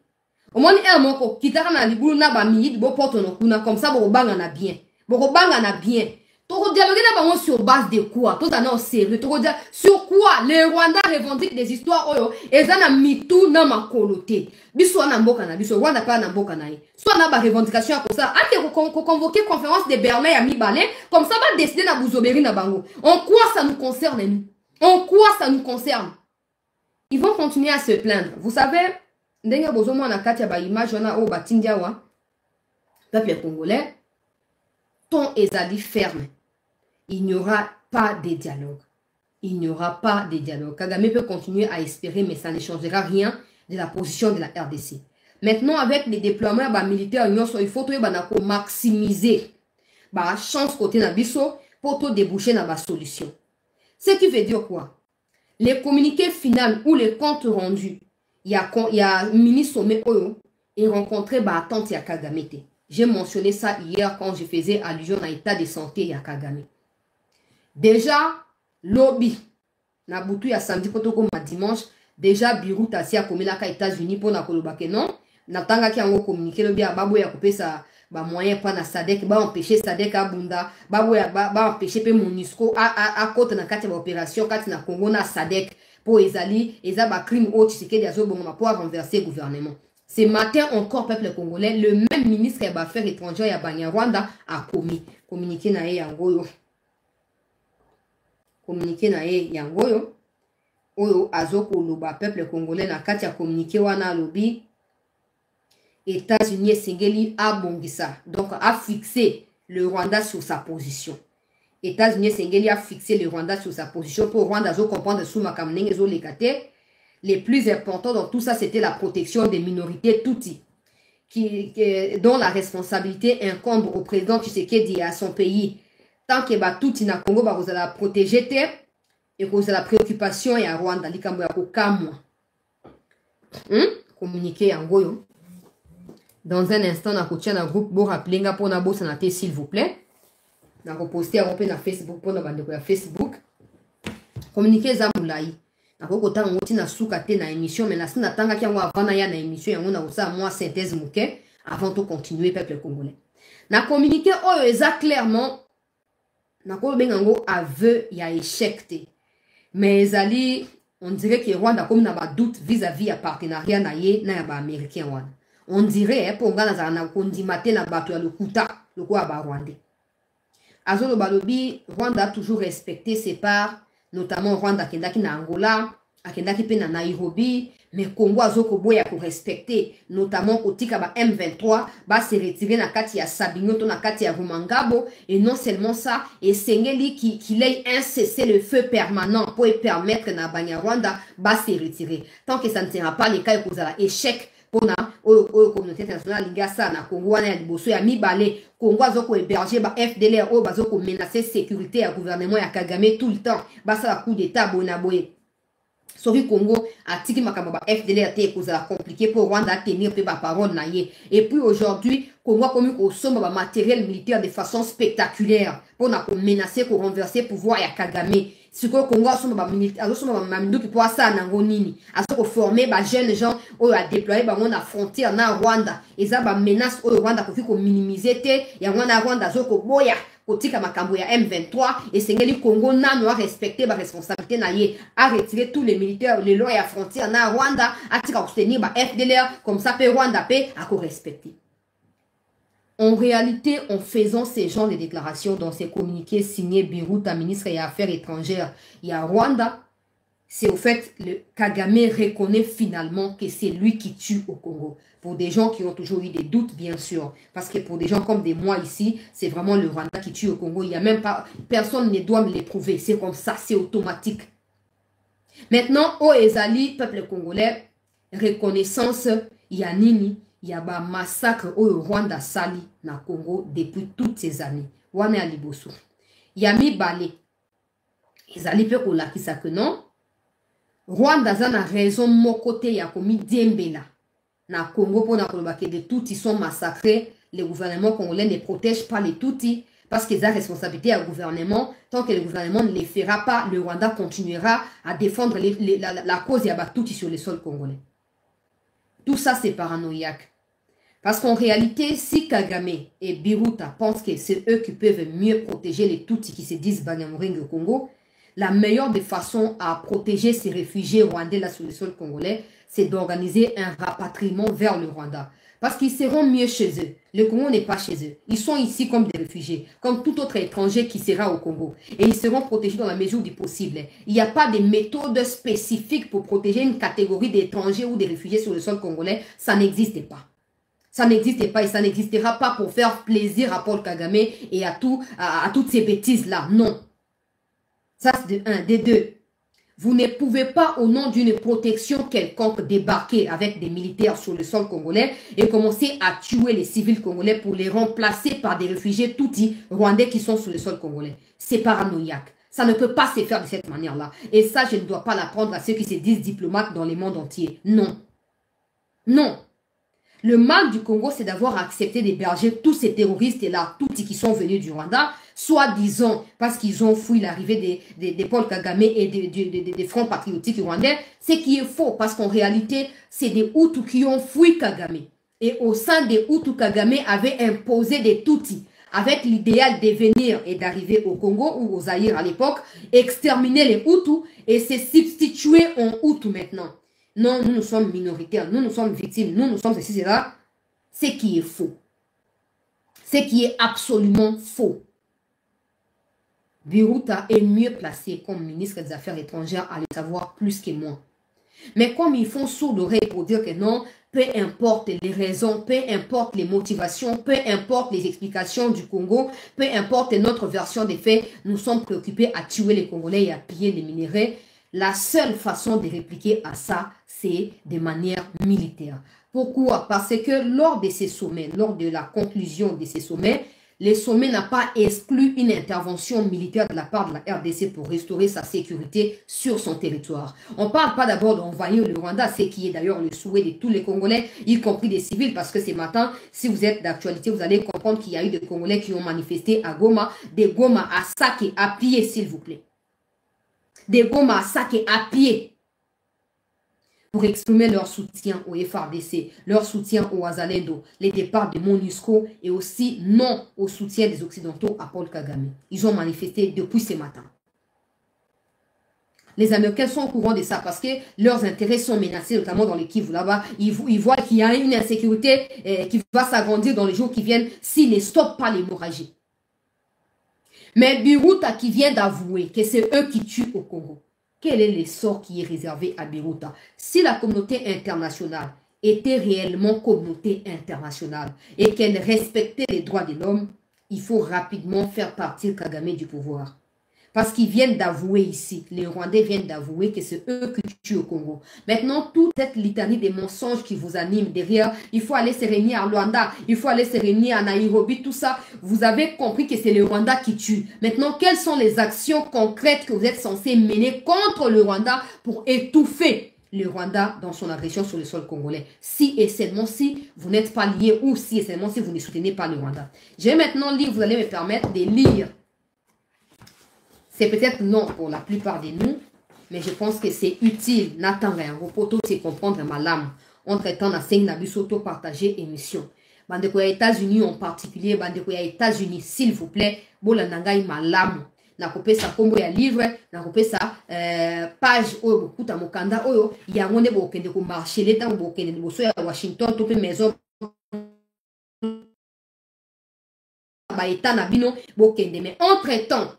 Au moins, moko kitaka na libulu na ba miyi bo porte no kuna comme ça bo banga na bien. Bo banga na bien. Toko dialoguer na bango sur base de quoi? Tout en sérieux. Toko dire sur quoi les Rwandais revendiquent des histoires oyo ezana mitu na makolote. Biso na mboka na biso Rwanda pa na mboka na ye. Soit na ba revendication comme ça, ate ko convoquer conférence de Berlin à mi-balé comme ça va décider na bouzoberi na bango. En quoi ça nous concerne nous? En quoi ça nous concerne? Ils vont continuer à se plaindre. Vous savez, ndenge bozomona na kati ya ba image wana o batindia wa peuple congolais ton ezali ferme. Il n'y aura pas de dialogue. Il n'y aura pas de dialogue. Kagame peut continuer à espérer, mais ça ne changera rien de la position de la RDC. Maintenant, avec les déploiements militaires, il faut maximiser la chance côté Nabiso pour déboucher dans la solution. Ce qui veut dire quoi? Les communiqués finaux ou les comptes rendus, il y a un mini-sommet et rencontré Tante ya Kagame. J'ai mentionné ça hier quand je faisais allusion à l'état de santé ya Kagame. Déjà, lobby, na butu ya samedi potoko ma dimanche, déjà Birou Tassia komelaka États-Unis pour na kolobake non, natanga ki yango communiquer lobby ya babo ya kopesa ba moyen pa na Sadek ba empêcher Sadek abunda, babo ya ba empêcher pe MONUSCO a côté na kati ba opération kati na Congo na Sadek pour ezali eza ba crime au Tshisekedi azo bongo pour renverser le gouvernement. Ce matin encore peuple congolais, le même ministre des Affaires étrangères ya Banyarwanda a communiqué na yango. Communiqué na yango oyo azoko loba peuple congolais na kati ya communiqué wana lobi États-Unis sengeli abongisa donc a fixé le Rwanda sur sa position. États-Unis sengeli a fixé le Rwanda sur sa position pour Rwanda zo comprendre sous makamnenge zo lekate. Les plus importants dans tout ça c'était la protection des minorités Tutsi dont la responsabilité incombe au président Tshisekedi et à son pays. Tant que Tutsi na Congo vous allez protéger et que vous avez la préoccupation et à Rwanda likambo ya kokamwa. Communiquer en goyo. Dans un instant, na kotia na groupe bo rappelinga pour na bossa na te s'il vous plaît. Na reposter à na Facebook pour na bandeko ya Facebook. Communiquer za mulai. Na kokota ngoti na suka te na émission mais na sina tanga ki yango avant na ya na émission yango na osa moi synthèse muke avant de continuer peuple congolais. Na communiquer oyo eza clairement na ko bengango aveu ya échec te. Mais ezali on dirait que Rwanda comme na ba doute vis-à-vis ya partenariat na ye na ya ba américain wana. On dirait pour ngana za na kondimate na bato ya lokuta lokwa ba Rwandais. Azolo balobi Rwanda a toujours respecté ses parts, notamment Rwanda kendaki na Angola, akendaki pe na Nairobi, mais Congo azoko boya ko respecter, notamment kotika ba M23 ba se retirer na kati ya Sabinyoto na kati ya Rumangabo et non seulement ça et sengeli qu'il ait un cessez-le-feu permanent pour permettre na Banyarwanda ba se retirer. Tant que ça ne sera pas le cas pour la échec pour la communauté internationale lingasa na Congo wana ya liboso ya mibale Congo azoko héberger ba FDLR o bazoko menacer sécurité ya gouvernement ya Kagame tout le temps ba ça coup d'état bona boye. Sorry Congo a tiki makamaba FDLR te kozala compliqué pour Rwanda tenir pe ba parole na ye. Et puis aujourd'hui Congo comme au sommet ba matériel militaire de façon spectaculaire pour na menacer pour renverser pouvoir ya Kagame. Ce que Congo a sommet ba militaire a sommet ba mamindo qui pour ça nango nini a so former ba jeunes gens o a déployer ba na frontière na Rwanda et ça ba menace au Rwanda ko minimiser te ya Rwanda zo ko boya kotika makambo ya M23 et sengeli Congo nano a respecter ba responsabilité na ye a retirer tous les militaires le long ya frontière na Rwanda a tika soutenir ba FDLR comme ça pe Rwanda pe a ko respecter. En réalité, en faisant ces genres de déclarations dans ces communiqués signés Biruta, ministre des Affaires étrangères, il y a Rwanda, c'est au fait le Kagame reconnaît finalement que c'est lui qui tue au Congo. Pour des gens qui ont toujours eu des doutes, bien sûr. Parce que pour des gens comme moi ici, c'est vraiment le Rwanda qui tue au Congo. Il n'y a même pas, personne ne doit me l'éprouver. C'est comme ça, c'est automatique. Maintenant, au Ezali, peuple congolais, reconnaissance, Yanini, il y a un massacre au Rwanda Sali na Congo depuis toutes ces années. Wane a liboso. Yami Balé. Ezali pe kola ki sa que non. Rwanda zana raison mon côté ya komi Diembela. Na Congo pour na kolobake de Tutsi sont massacrés. Le gouvernement congolais ne protège pas les Tutsis parce qu'ils ont responsabilité au gouvernement. Tant que le gouvernement ne les fera pas, le Rwanda continuera à défendre la cause ya Tutsi sur le sol congolais. Tout ça c'est paranoïaque. Parce qu'en réalité, si Kagame et Biruta pensent que c'est eux qui peuvent mieux protéger les Tutsis qui se disent Banyamulenge au Congo, la meilleure des façons à protéger ces réfugiés rwandais là sur le sol congolais, c'est d'organiser un rapatriement vers le Rwanda. Parce qu'ils seront mieux chez eux. Le Congo n'est pas chez eux. Ils sont ici comme des réfugiés, comme tout autre étranger qui sera au Congo. Et ils seront protégés dans la mesure du possible. Il n'y a pas de méthode spécifique pour protéger une catégorie d'étrangers ou des réfugiés sur le sol congolais. Ça n'existe pas. Ça n'existe pas et ça n'existera pas pour faire plaisir à Paul Kagame et à toutes ces bêtises-là. Non. Ça, c'est de un. Des deux. Vous ne pouvez pas, au nom d'une protection quelconque, débarquer avec des militaires sur le sol congolais et commencer à tuer les civils congolais pour les remplacer par des réfugiés toutis rwandais qui sont sur le sol congolais. C'est paranoïaque. Ça ne peut pas se faire de cette manière-là. Et ça, je ne dois pas l'apprendre à ceux qui se disent diplomates dans le monde entier. Non. Non. Le mal du Congo, c'est d'avoir accepté d'héberger tous ces terroristes-là, tous qui sont venus du Rwanda, soi-disant parce qu'ils ont fui l'arrivée des Paul Kagame et des fronts patriotiques rwandais, ce qui est faux parce qu'en réalité, c'est des Hutus qui ont fui Kagame. Et au sein des Hutus, Kagame avait imposé des Tutsis avec l'idéal de venir et d'arriver au Congo ou au Zaïre à l'époque, exterminer les Hutus et se substituer en Hutus maintenant. Non, nous sommes minoritaires, nous sommes victimes, nous sommes ceci, cela. Ce qui est faux. Ce qui est absolument faux. Biruta est mieux placé comme ministre des Affaires étrangères à le savoir plus que moi. Mais comme ils font sourd d'oreille pour dire que non, peu importe les raisons, peu importe les motivations, peu importe les explications du Congo, peu importe notre version des faits, nous sommes préoccupés à tuer les Congolais et à piller les minéraux. La seule façon de répliquer à ça, c'est de manière militaire. Pourquoi? Parce que lors de ces sommets, lors de la conclusion de ces sommets, le sommet n'a pas exclu une intervention militaire de la part de la RDC pour restaurer sa sécurité sur son territoire. On ne parle pas d'abord d'envahir le Rwanda, ce qui est d'ailleurs le souhait de tous les Congolais, y compris des civils, parce que ce matin, si vous êtes d'actualité, vous allez comprendre qu'il y a eu des Congolais qui ont manifesté à Goma, des Goma à sac et à pied, s'il vous plaît. Des Goma à sac et à pied pour exprimer leur soutien au FARDC, leur soutien au Wazalendo, les départs de MONUSCO et aussi non au soutien des Occidentaux à Paul Kagame. Ils ont manifesté depuis ce matin. Les Américains sont au courant de ça parce que leurs intérêts sont menacés, notamment dans les Kivu là-bas. Ils voient qu'il y a une insécurité qui va s'agrandir dans les jours qui viennent s'ils ne stoppent pas l'hémorragie. Mais Biruta qui vient d'avouer que c'est eux qui tuent au Congo. Quel est l'essor qui est réservé à Biruta? Si la communauté internationale était réellement communauté internationale et qu'elle respectait les droits de l'homme, il faut rapidement faire partir Kagame du pouvoir. Parce qu'ils viennent d'avouer ici, les Rwandais viennent d'avouer que c'est eux qui tuent au Congo. Maintenant, toute cette litanie des mensonges qui vous animent derrière, il faut aller se réunir à Luanda, il faut aller se réunir à Nairobi, tout ça, vous avez compris que c'est le Rwanda qui tue. Maintenant, quelles sont les actions concrètes que vous êtes censés mener contre le Rwanda pour étouffer le Rwanda dans son agression sur le sol congolais? Si et seulement si vous n'êtes pas liés ou si et seulement si vous ne soutenez pas le Rwanda. Je vais maintenant lire, vous allez me permettre de lire. C'est peut-être non pour la plupart de nous, mais je pense que c'est utile. N'attends rien. Vos potos, c'est comprendre ma lame. Entre-temps, on a 5 nabus auto-partagé émission. Bandeko ya États-Unis en particulier, bandeko ya États-Unis, s'il vous plaît, bola nangai ma lame. Nakopé sa combo ya livre, nakopé sa page oyo bokuta mokanda oyo, yango bo kende ko marché l'état bo kende bo so ya Washington, topé maison ba état na bino bo kende. Mais entre-temps,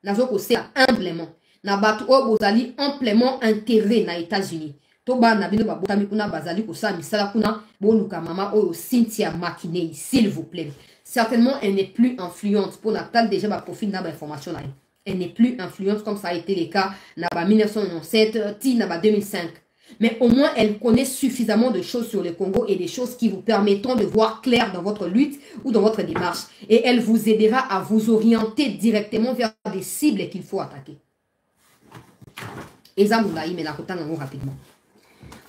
Nazoko c'est humblement. Nabatu o bozali amplement intérêt na États-Unis. Toba na bino babotami kuna bazali kosa misala kuna boluka mama oyo Cynthia Makinei, s'il vous plaît. Certainement elle n'est plus influente pour Natal déjà ba profil na ba information là. Elle n'est plus influente comme ça a été le cas na ba 1997 ti na ba 2005. Mais au moins, elle connaît suffisamment de choses sur le Congo et des choses qui vous permettront de voir clair dans votre lutte ou dans votre démarche. Et elle vous aidera à vous orienter directement vers des cibles qu'il faut attaquer. Ezamoulaï, mais la rapidement.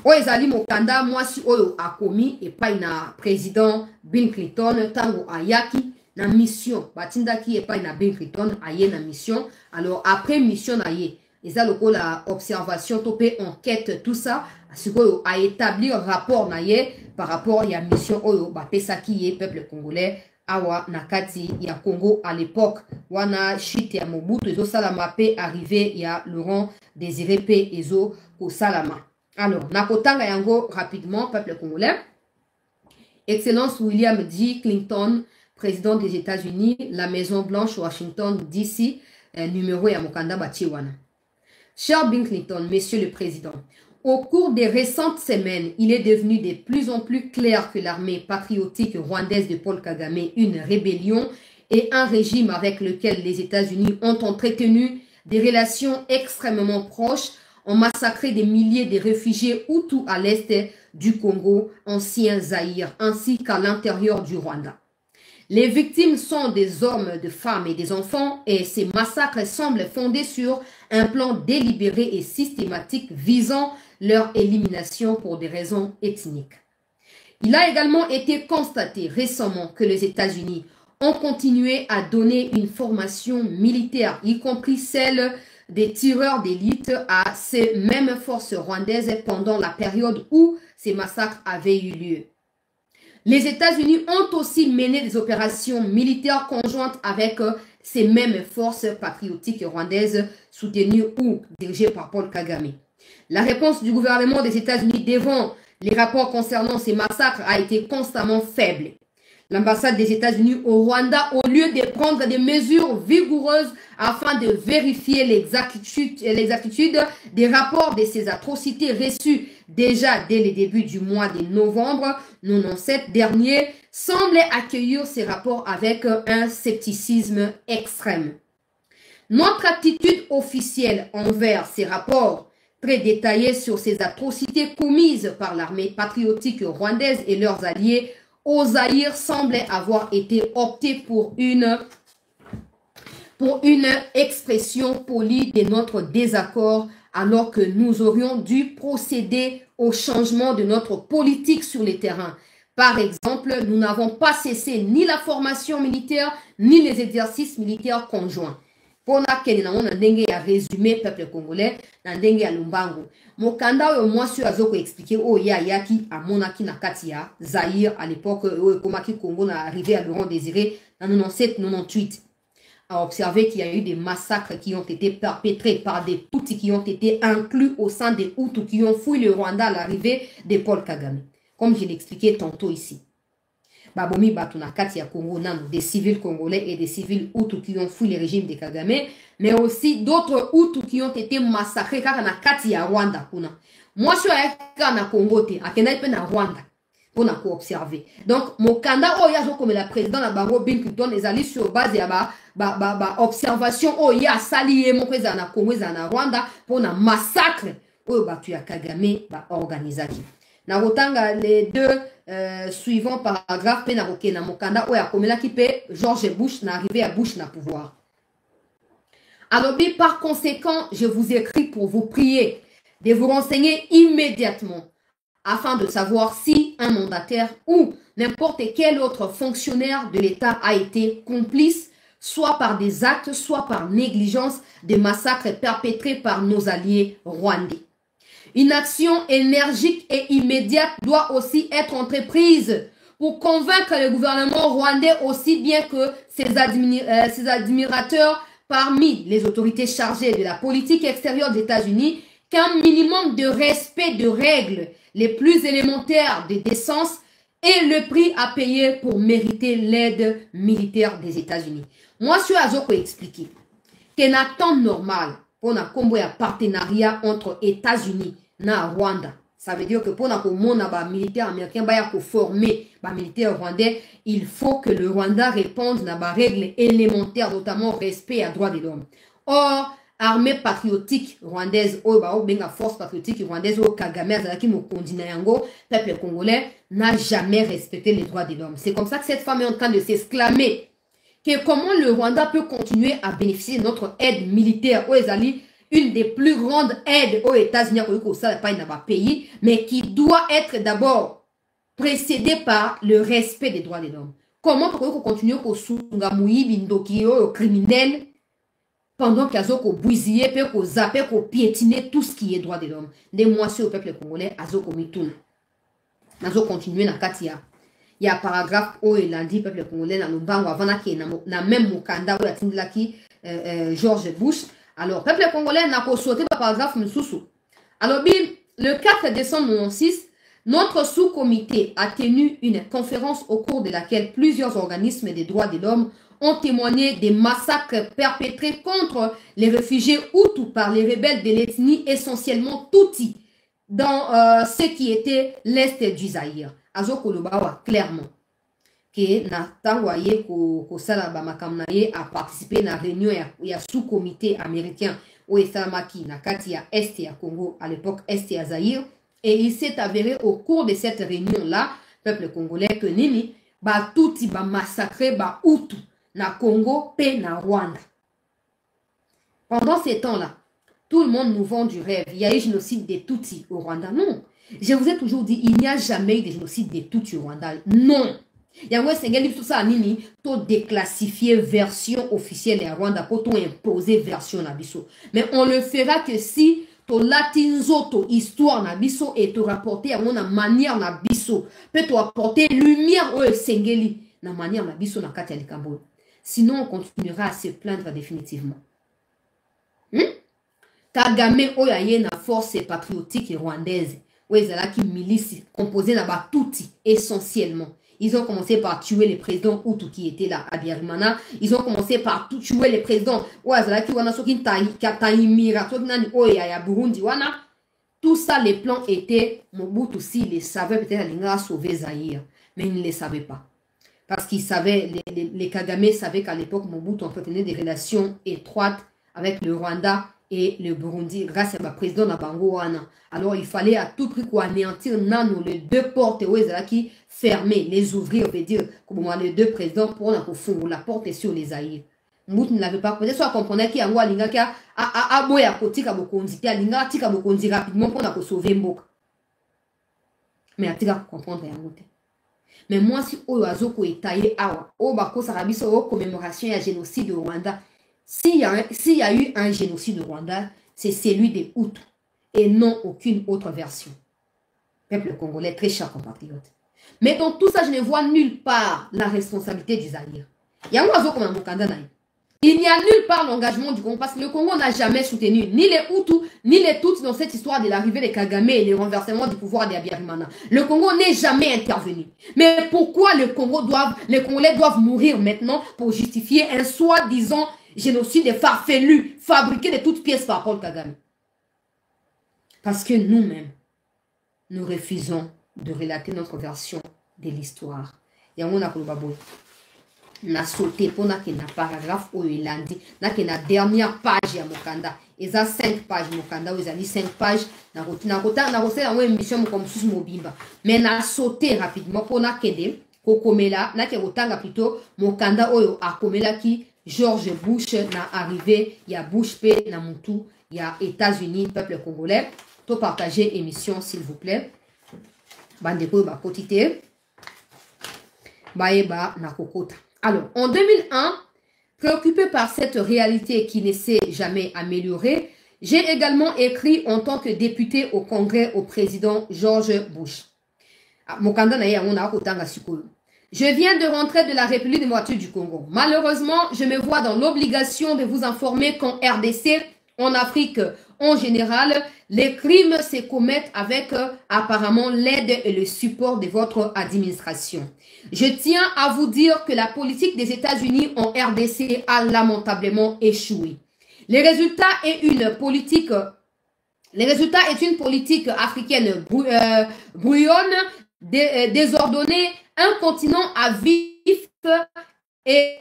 Ezali Mokanda, moi si Oyo a commis et pas une président Bill Clinton, Tango Ayaki, na mission. Batinda qui est pas une Bill Clinton, aye na mission. Alors après mission aye. Et ça, la observation, topé, enquête, tout ça, à établir rapport naye par rapport à la mission oyo, bapesa qui est peuple congolais, awa nakati, ya Congo à l'époque, wana chite ya Mobutu, ezo salama pe arrivé, ya Laurent Désiré pe ezo ko salama. Alors, nakotanga yango rapidement, peuple congolais, Excellence William D. Clinton, président des États-Unis, la Maison Blanche, Washington, D.C., numéro Yamokanda Bachiwana. Cher Bill Clinton, Monsieur le Président, au cours des récentes semaines, il est devenu de plus en plus clair que l'armée patriotique rwandaise de Paul Kagame, une rébellion et un régime avec lequel les États-Unis ont entretenu des relations extrêmement proches, ont massacré des milliers de réfugiés Hutus à l'est du Congo, ancien Zaïre, ainsi qu'à l'intérieur du Rwanda. Les victimes sont des hommes, des femmes et des enfants et ces massacres semblent fondés sur un plan délibéré et systématique visant leur élimination pour des raisons ethniques. Il a également été constaté récemment que les États-Unis ont continué à donner une formation militaire, y compris celle des tireurs d'élite, à ces mêmes forces rwandaises pendant la période où ces massacres avaient eu lieu. Les États-Unis ont aussi mené des opérations militaires conjointes avec ces mêmes forces patriotiques rwandaises soutenues ou dirigées par Paul Kagame. La réponse du gouvernement des États-Unis devant les rapports concernant ces massacres a été constamment faible. L'ambassade des États-Unis au Rwanda, au lieu de prendre des mesures vigoureuses afin de vérifier l'exactitude des rapports de ces atrocités reçues déjà dès le début du mois de novembre 1997 dernier, semblait accueillir ces rapports avec un scepticisme extrême. Notre attitude officielle envers ces rapports très détaillés sur ces atrocités commises par l'armée patriotique rwandaise et leurs alliés au Zaïre semblait avoir été opté pour une expression polie de notre désaccord alors que nous aurions dû procéder au changement de notre politique sur le terrain. Par exemple, nous n'avons pas cessé ni la formation militaire ni les exercices militaires conjoints. Pour laquelle nous avons résumé le peuple congolais dans Lumbango. Mokanda oyo mwasi azoko expliquer o ya yaki amonaki na katia Zaïre à l'époque où Komaki Congo n'a arrivé à le rang désiré en 97-98 a observé qu'il y a eu des massacres qui ont été perpétrés par des Tutsis qui ont été inclus au sein des Hutus qui ont fouillé le Rwanda à l'arrivée de Paul Kagame. Comme je l'expliquais tantôt ici. Babomi Batuna Katia Congo Nano, des civils congolais et des civils Hutus qui ont fui le régime de Kagame, mais aussi d'autres Hutus qui ont été massacrés car na Katia Rwanda. Moi, je suis à Congo, à Kenaïpe na Rwanda, pour observer. Donc, mon candidat, oh, yazo comme la présidente la Baro Bill Clinton, les alliés sur base de observation, oh, ya sali mon président na Congo, na Rwanda, pour na massacre, oh, tu as Kagame, organisation. Na rotanga les deux suivants paragraphes pe na roke na mokanda oya komela ki pe George Bush na arrivé à Bush na pouvoir. Alors par conséquent, je vous écris pour vous prier de vous renseigner immédiatement afin de savoir si un mandataire ou n'importe quel autre fonctionnaire de l'État a été complice soit par des actes, soit par négligence des massacres perpétrés par nos alliés rwandais. Une action énergique et immédiate doit aussi être entreprise pour convaincre le gouvernement rwandais aussi bien que ses admirateurs parmi les autorités chargées de la politique extérieure des États-Unis qu'un minimum de respect de règles les plus élémentaires de décence est le prix à payer pour mériter l'aide militaire des États-Unis. Moi, je suis à Zoko expliquer qu'un temps normal pour un partenariat entre États-Unis et Rwanda. Ça veut dire que pour un militaire américain former un militaire rwandais, il faut que le Rwanda réponde à des règles élémentaires, notamment respect à droits de l'homme. Or, armée patriotique rwandaise, force patriotique rwandaise, Kagame, peuple congolais, n'a jamais respecté les droits de l'homme. C'est comme ça que cette femme est en train de s'exclamer que comment le Rwanda peut continuer à bénéficier de notre aide militaire aux alliés, une des plus grandes aides aux États-Unis, pays, mais qui doit être d'abord précédée par le respect des droits de l'homme. Comment peut-on continuer au Sungamouyi, Bindokio, criminel, pendant qu'il y a des bousillés, qu'on zappe, qu'on piétiner tout ce qui est droit de l'homme. Des mois sur le peuple congolais, Azoko Mitoun. Nazo continuer na Katia. Il y a un paragraphe où il a dit peuple congolais dans le banc avant na même mukanda où il a tindlaki George Bush. Alors peuple congolais n'a pas sauté par paragraphe Moussou. Alors le 4 décembre 1996, Notre sous-comité a tenu une conférence au cours de laquelle plusieurs organismes des droits de l'homme ont témoigné des massacres perpétrés contre les réfugiés Hutus par les rebelles de l'ethnie essentiellement Tutsi dans ce qui était l'est du Zaïre. Azo Kolobawa, clairement, que na tangoye ko sala ba makamnaye a participé na réunion ya sous-comité américain au Esamaki na kati ya Est ya Congo, à l'époque Est ya Zaïre, et il s'est avéré au cours de cette réunion-là, peuple congolais, que Nini, ba Tutsi ba massacré ba Hutu na Congo pe na Rwanda. Pendant ces temps-là, tout le monde nous vend du rêve. Il y a eu génocide des Tutsis au Rwanda. Non. Je vous ai toujours dit, il n'y a jamais eu de génocide des Tutsis au Rwanda. Non. Il y a tout ça, Nini, tout déclassifier version officielle de Rwanda pour tout imposer version Nabiso. Mais on le fera que si to latinzo to histoire Nabiso et te rapporter à mon manière Nabiso peut te apporter lumière au Sengeli na manière Nabiso na kati ya Likambo. Sinon, on continuera à se plaindre définitivement. Kagame oyaye na force patriotique rwandaise. Ouezala qui milice composée na Tutsi essentiellement. Ils ont commencé par tuer les présidents Hutu qui étaient là à Biarimana. Ils ont commencé par tout tuer les présidents. Ouezala qui wana soki Taimira, soki nani oyaya Burundi wana. Tout ça, les plans étaient, Mobutu aussi les savait, peut-être Alinga sauver Zaïre, mais ils ne les savaient pas. Parce qu'ils savaient, les Kagame savaient qu'à l'époque, Mobutu entretenait des relations étroites avec le Rwanda et le Burundi, grâce à ma président Nabango Wana. Alors il fallait à tout prix anéantir Nano, les deux portes qui fermées, les ouvrir, on veut dire, comme les deux présidents pour la porte sur les Zaïre. Mobutu ne l'avait pas compris. Soit comprenait qu'il y a un linga qui a boya kotika bokonzi, qui a linga tika bokonzi rapidement pour la sauver Mboka. Mais à tika comprendre rien. Mais moi, si Oyazo ko etaye awa, o bako sarabiso o commémoration ya génocide au Rwanda. S'il y a eu un génocide au Rwanda, c'est celui des Hutus et non aucune autre version. Peuple congolais, très cher compatriote. Mais dans tout ça, je ne vois nulle part la responsabilité du Zaïre. Il y a un oiseau comme un Mokanda naï. Il n'y a nulle part l'engagement du Congo parce que le Congo n'a jamais soutenu ni les Hutus ni les Tutsis dans cette histoire de l'arrivée des Kagame et le renversement du pouvoir des Abiyarimana. Le Congo n'est jamais intervenu. Mais pourquoi les Congolais doivent mourir maintenant pour justifier un soi-disant génocide farfelu, fabriqué de toutes pièces par Paul Kagame? Parce que nous-mêmes, nous refusons de relater notre version de l'histoire. Il y a un na sauté pour na paragraphe où il a dit na dernière page ya Mokanda. Ils ont 5 pages Mokanda, ils ont dit 5 pages na une émission comme sous mobimba. Mais na sauté rapidement pour na kende kokomela na ke otanga plutôt Mokanda oyo akomela ki George Bush na arrivé, il y a Bush P na Moutou, il y a États-Unis, peuple congolais. To partager émission s'il vous plaît. Bandeko ba potite. Baeba na kokota. Alors, en 2001, préoccupé par cette réalité qui ne s'est jamais améliorée, j'ai également écrit en tant que député au Congrès au président George Bush. Je viens de rentrer de la République démocratique du Congo. Malheureusement, je me vois dans l'obligation de vous informer qu'en RDC, en Afrique en général, les crimes se commettent avec apparemment l'aide et le support de votre administration. Je tiens à vous dire que la politique des États-Unis en RDC a lamentablement échoué. Le résultat est une politique africaine brouillonne, désordonnée, un continent à vif et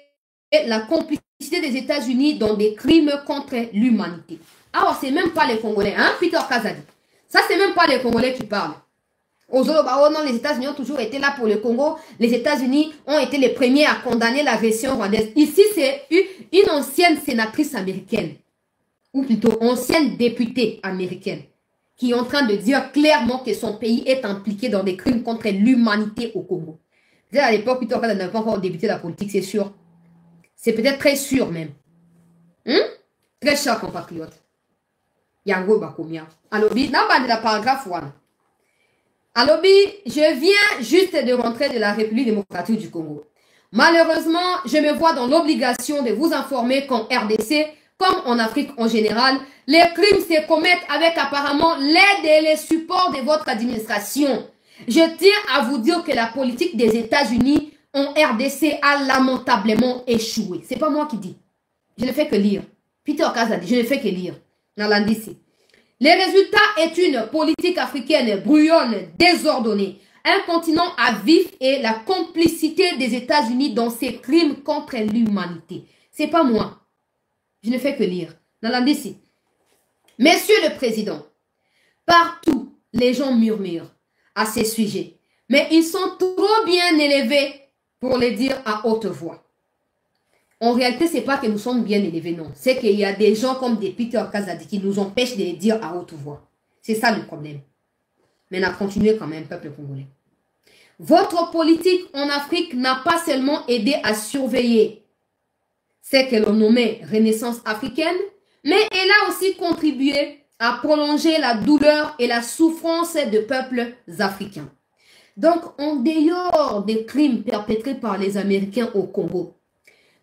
la complicité des États-Unis dans des crimes contre l'humanité. Alors, c'est même pas les Congolais, hein, Peter Kazadi. Ça, c'est même pas les Congolais qui parlent. Non, les États-Unis ont toujours été là pour le Congo. Les États-Unis ont été les premiers à condamner l'agression rwandaise. Ici, c'est une ancienne sénatrice américaine, ou plutôt ancienne députée américaine, qui est en train de dire clairement que son pays est impliqué dans des crimes contre l'humanité au Congo. À l'époque, Peter Kazadi n'avait pas encore débuté la politique, c'est sûr. C'est peut-être très sûr même. Très cher compatriote. Yango Bakomia. Alobi, n'a pas de la paragraphe 1. Alobi, je viens juste de rentrer de la République démocratique du Congo. Malheureusement, je me vois dans l'obligation de vous informer qu'en RDC, comme en Afrique en général, les crimes se commettent avec apparemment l'aide et les supports de votre administration. Je tiens à vous dire que la politique des États-Unis en RDC a lamentablement échoué. C'est pas moi qui dis. Je ne fais que lire. Peter Okaza dit, je ne fais que lire. Nalandisi. Les résultats est une politique africaine brouillonne, désordonnée, un continent à vif et la complicité des États-Unis dans ses crimes contre l'humanité. C'est pas moi. Je ne fais que lire. Nalandisi. Monsieur le Président, partout, les gens murmurent à ces sujets, mais ils sont trop bien élevés pour les dire à haute voix. En réalité, ce n'est pas que nous sommes bien élevés, non. C'est qu'il y a des gens comme des Peter Kazadi qui nous empêchent de les dire à haute voix. C'est ça le problème. Mais on a continué quand même, peuple congolais. Votre politique en Afrique n'a pas seulement aidé à surveiller ce que l'on nommait Renaissance africaine, mais elle a aussi contribué à prolonger la douleur et la souffrance de peuples africains. Donc, en dehors des crimes perpétrés par les Américains au Congo,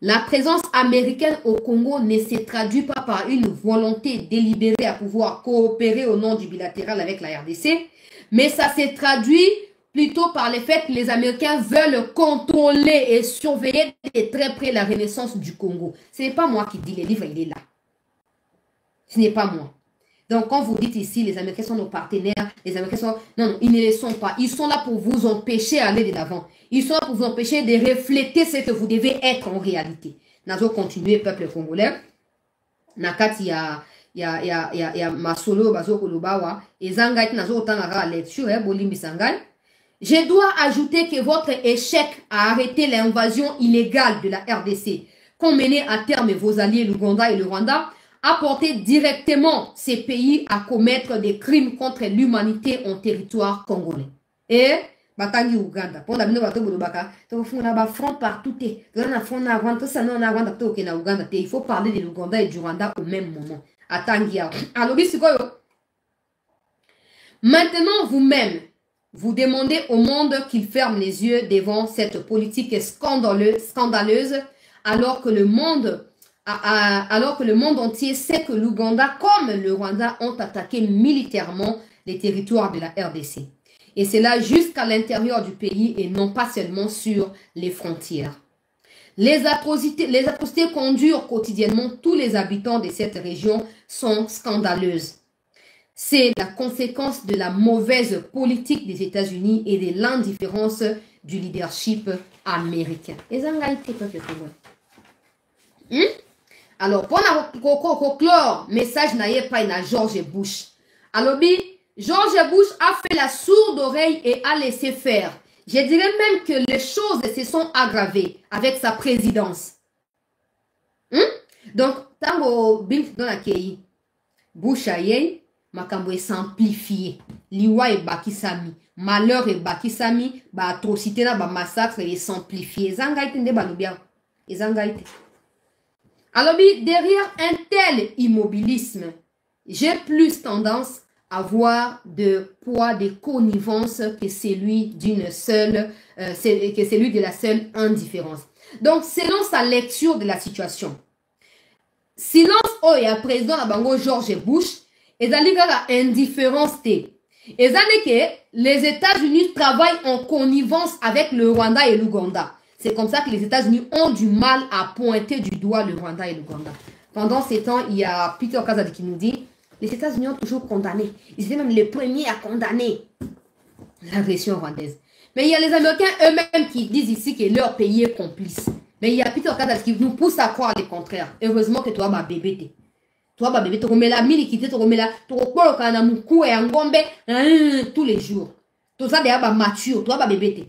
la présence américaine au Congo ne se traduit pas par une volonté délibérée à pouvoir coopérer au nom du bilatéral avec la RDC, mais ça se traduit plutôt par le fait que les Américains veulent contrôler et surveiller de très près la renaissance du Congo. Ce n'est pas moi qui dis, le livre il est là. Ce n'est pas moi. Donc, quand vous dites ici, les Américains sont nos partenaires, les Américains sont... Non, non, ils ne le sont pas. Ils sont là pour vous empêcher d'aller de l'avant. Ils sont là pour vous empêcher de refléter ce que vous devez être en réalité. Nous allons continuer, peuple congolais. Nakati ya masolo bazo kolobawa. Et zangaït nazo otangara lecture, bolimbi sangai. Je dois ajouter que votre échec à arrêter l'invasion illégale de la RDC, qu'ont mené à terme vos alliés l'Ouganda et le Rwanda, a porté directement ces pays à commettre des crimes contre l'humanité en territoire congolais. Et batangi Ouganda, pour la bato bolobaka, to funa ba front partout te, na fona Rwanda, ça non na Rwanda to ke na Ouganda te, il faut parler de l'Ouganda et du Rwanda au même moment. Atangi ya. Alors bisikoyo. Maintenant vous-même, vous demandez au monde qu'il ferme les yeux devant cette politique scandaleuse, alors que le monde entier sait que l'Ouganda comme le Rwanda ont attaqué militairement les territoires de la RDC. Et c'est là jusqu'à l'intérieur du pays et non pas seulement sur les frontières. Les atrocités qu'endurent quotidiennement tous les habitants de cette région sont scandaleuses. C'est la conséquence de la mauvaise politique des États-Unis et de l'indifférence du leadership américain. Alors, pour clore, message n'a pas à George Bush. Alors, George Bush a fait la sourde oreille et a laissé faire. Je dirais même que les choses se sont aggravées avec sa présidence. Donc, tango Bill dans la Kei, Bush a yé, makambo est simplifié. Liwa et bakisami, malheur et bakisami, ba atrocité na ba massacre est simplifié. Zangaïte ne ba lubia. Zangaïte. Alors, derrière un tel immobilisme, j'ai plus tendance à voir de poids de connivence que celui de la seule indifférence. Donc, selon sa lecture de la situation, silence oya président la bango George Bush, et d'aller la indifférence et que les États-Unis travaillent en connivence avec le Rwanda et l'Ouganda. C'est comme ça que les États-Unis ont du mal à pointer du doigt le Rwanda et l'Ouganda. Pendant ces temps, il y a Peter Kazadi qui nous dit les États-Unis ont toujours condamné. Ils étaient même les premiers à condamner l'agression rwandaise. Mais il y a les Américains eux-mêmes qui disent ici que leur pays est complice. Mais il y a Peter Kazadi qui nous pousse à croire le contraire. Heureusement que toi, ma bébé, toi, ma bébé, tu remets la milikité, tu remets la, tu remets la moukou et ngombe tous les jours. Tout ça, d'ailleurs, mature, toi, ma bébé.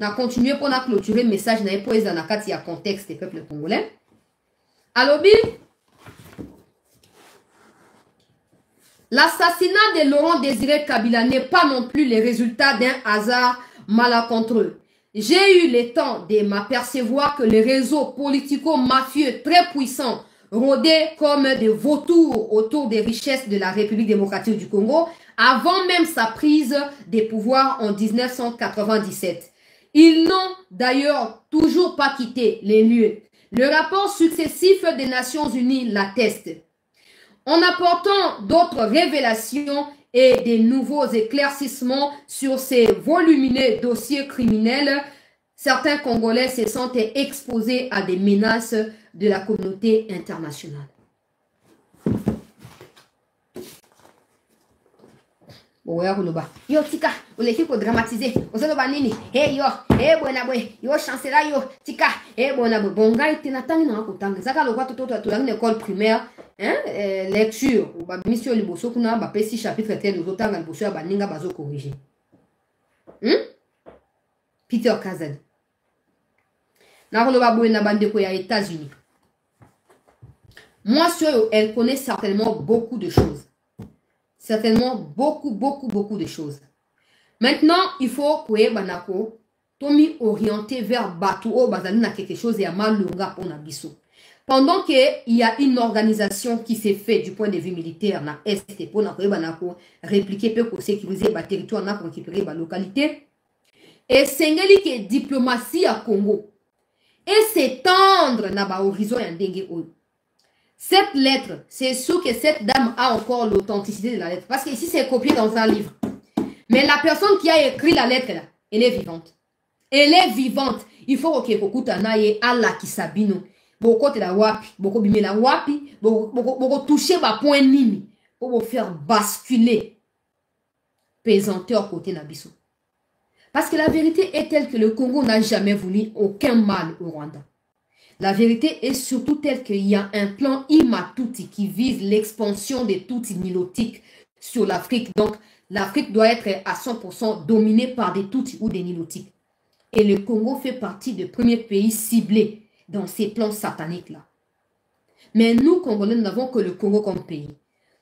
On a continué pour clôturer le message dans le contexte des peuples congolais. Alors, l'assassinat de Laurent Désiré Kabila n'est pas non plus le résultat d'un hasard malencontreux. J'ai eu le temps de m'apercevoir que les réseaux politico-mafieux très puissants rôdaient comme des vautours autour des richesses de la République démocratique du Congo avant même sa prise des pouvoirs en 1997. Ils n'ont d'ailleurs toujours pas quitté les lieux. Le rapport successif des Nations Unies l'atteste. En apportant d'autres révélations, et des nouveaux éclaircissements sur ces volumineux dossiers criminels, certains Congolais se sentent exposés à des menaces de la communauté internationale. Yo tika, oleki ko dramatiser. Ozoloba nini? Hey yo, hey bona boy, yo chancela yo, tika, hey bona boy. Bonga itinatani na kutanga. Zaka lokwa toto to na école primaire, lecture, ba mission liboso kuna ba pesi chapitre tel ozotanga liboso ya baninga bazo corriger. Peter Kazan. Na koloba boy na bande ko ya États-Unis. Moi sur elle connaît certainement beaucoup de choses. Certainement beaucoup de choses. Maintenant, il faut que banako tomi orienté vers Batou bazali na quelque chose ya malunga pour Nabiso. Pendant que il y a une organisation qui s'est faite du point de vue militaire na est pour na banako répliquer pour sécuriser ba territoire na pour récupérer ba localité et sengeli que diplomatie à Congo et s'étendre na ba horizon ya ndenge oyo. Cette lettre, c'est sûr que cette dame a encore l'authenticité de la lettre. Parce que ici, c'est copié dans un livre. Mais la personne qui a écrit la lettre, là, elle est vivante. Elle est vivante. Il faut que beaucoup t'anaye Allah qui sabino. Beaucoup de la wapi, beaucoup bimé la wapi, beaucoup toucher ma point nimi. Pour vous faire basculer. Pesanteur côté Nabiso. Parce que la vérité est telle que le Congo n'a jamais voulu aucun mal au Rwanda. La vérité est surtout telle qu'il y a un plan Imatuti qui vise l'expansion des Tutsis nilotiques sur l'Afrique. Donc, l'Afrique doit être à 100% dominée par des Tutsis ou des nilotiques. Et le Congo fait partie des premiers pays ciblés dans ces plans sataniques-là. Mais nous, Congolais, nous n'avons que le Congo comme pays.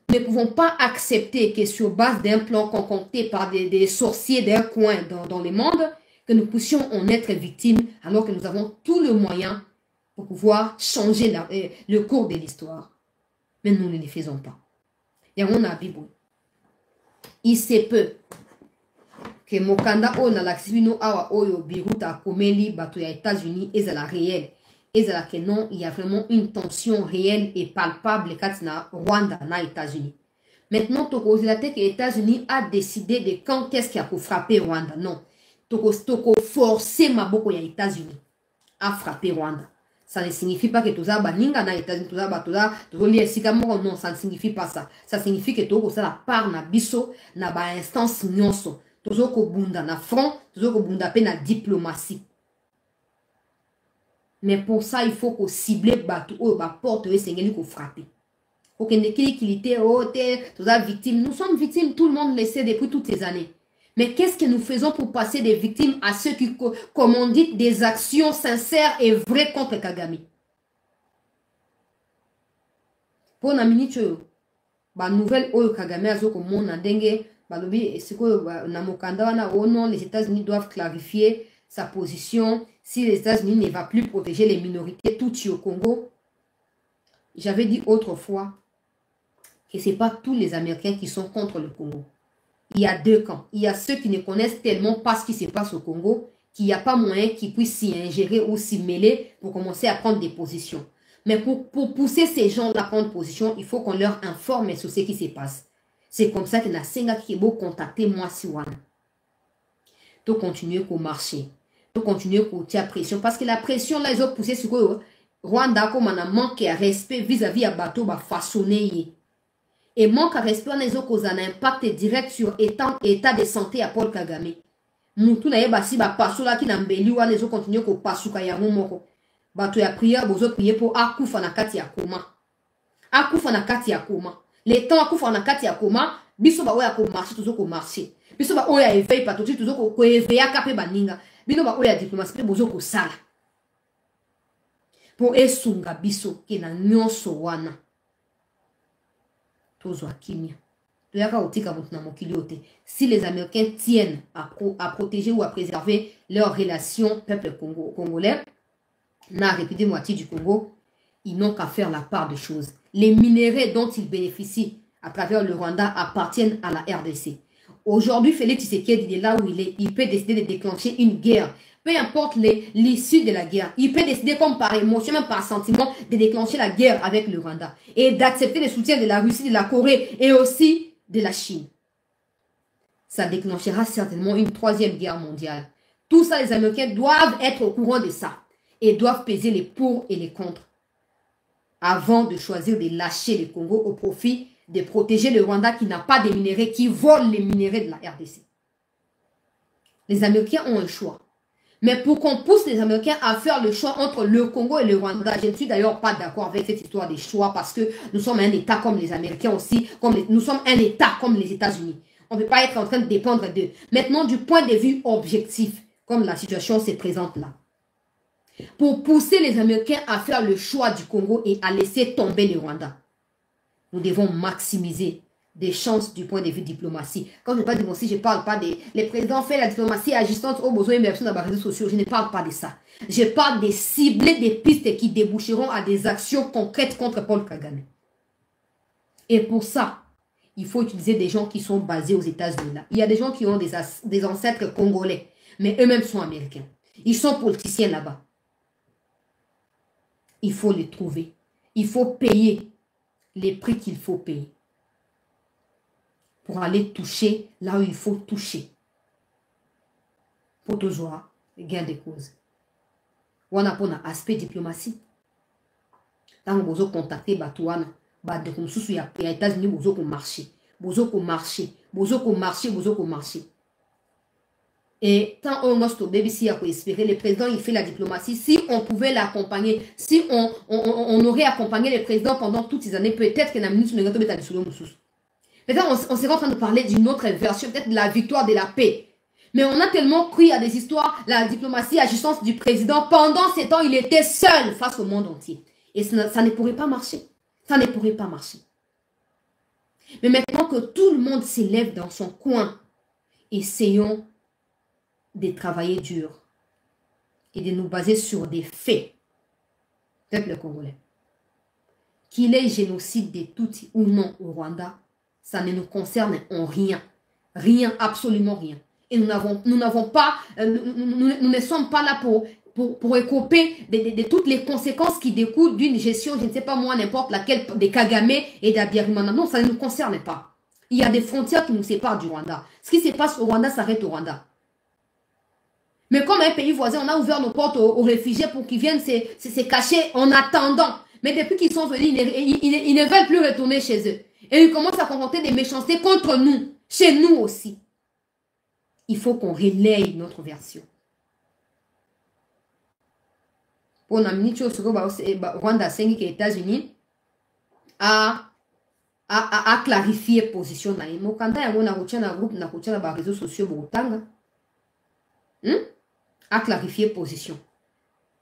Nous ne pouvons pas accepter que sur base d'un plan concocté par des sorciers d'un coin dans le monde, que nous puissions en être victimes alors que nous avons tout le moyen pour pouvoir changer le cours de l'histoire. Mais nous ne le faisons pas. Et on a Bibo. Il se peut que Mokanda o na laxibino awa oyo biruta komeli bato ya États-Unis et la réelle. Et là que non, il y a vraiment une tension réelle et palpable katina Rwanda na États-Unis. Maintenant, toko zilate que les États-Unis a décidé de quand est-ce qu'il y a pour frapper Rwanda. Non. Toko forcer maboko ya États-Unis à frapper Rwanda. Ça ne signifie pas que tout ça baninga na États-Unis, tout ça non, ça ne signifie pas ça. Ça signifie que tout ça la part na biso na ba instance nyonso. Tout ko bunda na front, tout ko bunda pe na diplomatie. Mais pour ça, il faut qu'on cible bateau ou ba porte et sengeli ko frapper. Faut qu'il était tout ça victime. Nous sommes victimes, tout le monde le sait depuis toutes ces années. Mais qu'est-ce que nous faisons pour passer des victimes à ceux qui commanditent des actions sincères et vraies contre Kagame? Pour la minute, la nouvelle Oyo Kagame a dit que mon andenge, les États-Unis doivent clarifier sa position si les États-Unis ne vont plus protéger les minorités Tutsi au Congo. J'avais dit autrefois que ce n'est pas tous les Américains qui sont contre le Congo. Il y a deux camps. Il y a ceux qui ne connaissent tellement pas ce qui se passe au Congo qu'il n'y a pas moyen qu'ils puissent s'y ingérer ou s'y mêler pour commencer à prendre des positions. Mais pour pousser ces gens-là à prendre position, il faut qu'on leur informe sur ce qui se passe. C'est comme ça que la Senga qui est beau contacter moi si wana. Tu continuer pour marcher. Tu continuer pour tirer pression. Parce que la pression là, ils ont poussé sur quoi? Rwanda comme on a manqué à respect vis-à-vis à bateau va façonner. Et manque à respect, on a cause un impact direct sur état de santé à Paul Kagame. Moutou na yeba si ba passo la ki na mbeli wa nezo continuer ko pasuka ya moko. Bato ya prière bozo prier pour akufa na kati ya koma. Akufa na kati ya koma. Les temps akufa na kati ya koma, biso ba oya ko marcher toujours ko marcher. Biso ba oya éveil pa toujours ko éveiller kapé baninga. Bino ba oya diplomatie bozo ko sala. Pour esunga biso ke na nyonso wana. Si les Américains tiennent à protéger ou à préserver leurs relations peuple congolais, na République moitié du Congo, ils n'ont qu'à faire la part des choses. Les minéraux dont ils bénéficient à travers le Rwanda appartiennent à la RDC. Aujourd'hui, Félix Tshisekedi, il est là où il est. Il peut décider de déclencher une guerre. Peu importe l'issue de la guerre, il peut décider comme par émotion, même par sentiment, de déclencher la guerre avec le Rwanda. Et d'accepter le soutien de la Russie, de la Corée et aussi de la Chine. ça déclenchera certainement une troisième guerre mondiale. Tout ça, les Américains doivent être au courant de ça et doivent peser les pour et les contre avant de choisir de lâcher le Congo au profit de protéger le Rwanda qui n'a pas de minéraux, qui vole les minéraux de la RDC. Les Américains ont un choix. Mais pour qu'on pousse les Américains à faire le choix entre le Congo et le Rwanda, je ne suis d'ailleurs pas d'accord avec cette histoire des choix parce que nous sommes un État comme les Américains aussi, nous sommes un État comme les États-Unis. On ne peut pas être en train de dépendre d'eux. Maintenant, du point de vue objectif, comme la situation se présente là, pour pousser les Américains à faire le choix du Congo et à laisser tomber le Rwanda, nous devons maximiser des chances du point de vue diplomatie. Quand je parle de diplomatie, je ne parle pas des... Les présidents font la diplomatie agissante aux besoins et dans les réseaux sociaux. Je ne parle pas de ça. Je parle de cibler des pistes qui déboucheront à des actions concrètes contre Paul Kagame. Et pour ça, il faut utiliser des gens qui sont basés aux États-Unis. Il y a des gens qui ont des ancêtres congolais, mais eux-mêmes sont américains. Ils sont politiciens là-bas. Il faut les trouver. Il faut payer les prix qu'il faut payer pour aller toucher là où il faut toucher. Pour toujours, gain de cause. On a un aspect diplomatie. Quand vous avez contacté Batouana, il y a les États-Unis, vous avez marché. Vous avez marché. Vous avez marché. Vous avez marché. Et tant on a ici à espérer, le président il fait la diplomatie. Si on pouvait l'accompagner, si on aurait accompagné le président pendant toutes ces années, peut-être que la minute ne serait pas sur le Maintenant, on serait en train de parler d'une autre version, peut-être de la victoire de la paix. Mais on a tellement cru à des histoires, la diplomatie agissante du président. Pendant ces temps, il était seul face au monde entier. Et ça ne pourrait pas marcher. Ça ne pourrait pas marcher. Mais maintenant que tout le monde s'élève dans son coin, essayons de travailler dur et de nous baser sur des faits. Peuple congolais. Qu'il ait génocide des Tutsis ou non au Rwanda, ça ne nous concerne en rien. Rien, absolument rien. Et nous n'avons pas, nous ne sommes pas là pour écoper de toutes les conséquences qui découlent d'une gestion, je ne sais pas moi, n'importe laquelle, des Kagame et d'Abiyarimana. Non, ça ne nous concerne pas. Il y a des frontières qui nous séparent du Rwanda. Ce qui se passe au Rwanda s'arrête au Rwanda. Mais comme un pays voisin, on a ouvert nos portes aux réfugiés pour qu'ils viennent se cacher en attendant. Mais depuis qu'ils sont venus, ils ne veulent plus retourner chez eux. Et ils commencent à confronter des méchancetés contre nous, chez nous aussi. Il faut qu'on relaye notre version. Pour la minute, Rwanda, c'est les États-Unis a clarifié position. Réseaux sociaux a clarifié position.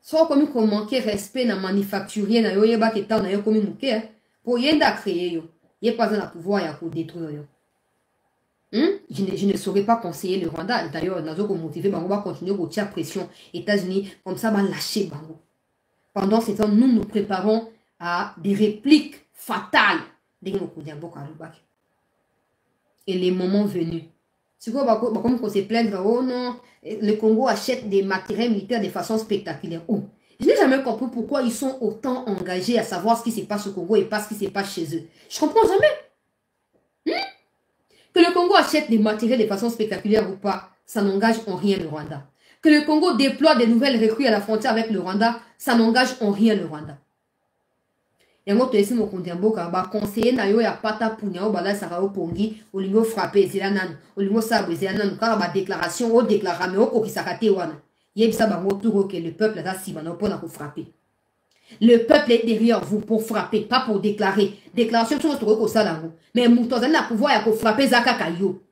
Soit comme il manquait respect dans manufacturier, na yo yeba que na yo comme muke pour yenda créer yo. Il n'y a pas un pouvoir pour détruire. Je ne saurais pas conseiller le Rwanda. D'ailleurs, nous avons motivé, on va continuer à tirer pression. États-Unis, comme ça, va lâcher Bango. Pendant ce temps, nous nous préparons à des répliques fatales. Et les moments venus. C'est quoi, comme on se plaindre, oh non, le Congo achète des matériels militaires de façon spectaculaire. Oh. Je n'ai jamais compris pourquoi ils sont autant engagés à savoir ce qui se passe au Congo et pas ce qui se passe chez eux. Je ne comprends jamais. Que le Congo achète des matériels de façon spectaculaire ou pas, ça n'engage en rien le Rwanda. Que le Congo déploie des nouvelles recrues à la frontière avec le Rwanda, ça n'engage en rien le Rwanda. Yango to esi mo kondemboka ba conseiller na yo ya pata punya o bala sarao pongi olingo frapper ezela nanu olingo sabu ezela nanu kaka ba déclaration o déclara mais o kokisaka te wana yebisa bango turo que le peuple a si bana pona ko frapper. Le peuple est derrière vous pour frapper, pas pour déclarer. Déclaration sur notre ko mais mutoza na pouvoir ya ko frapper zaka kayo.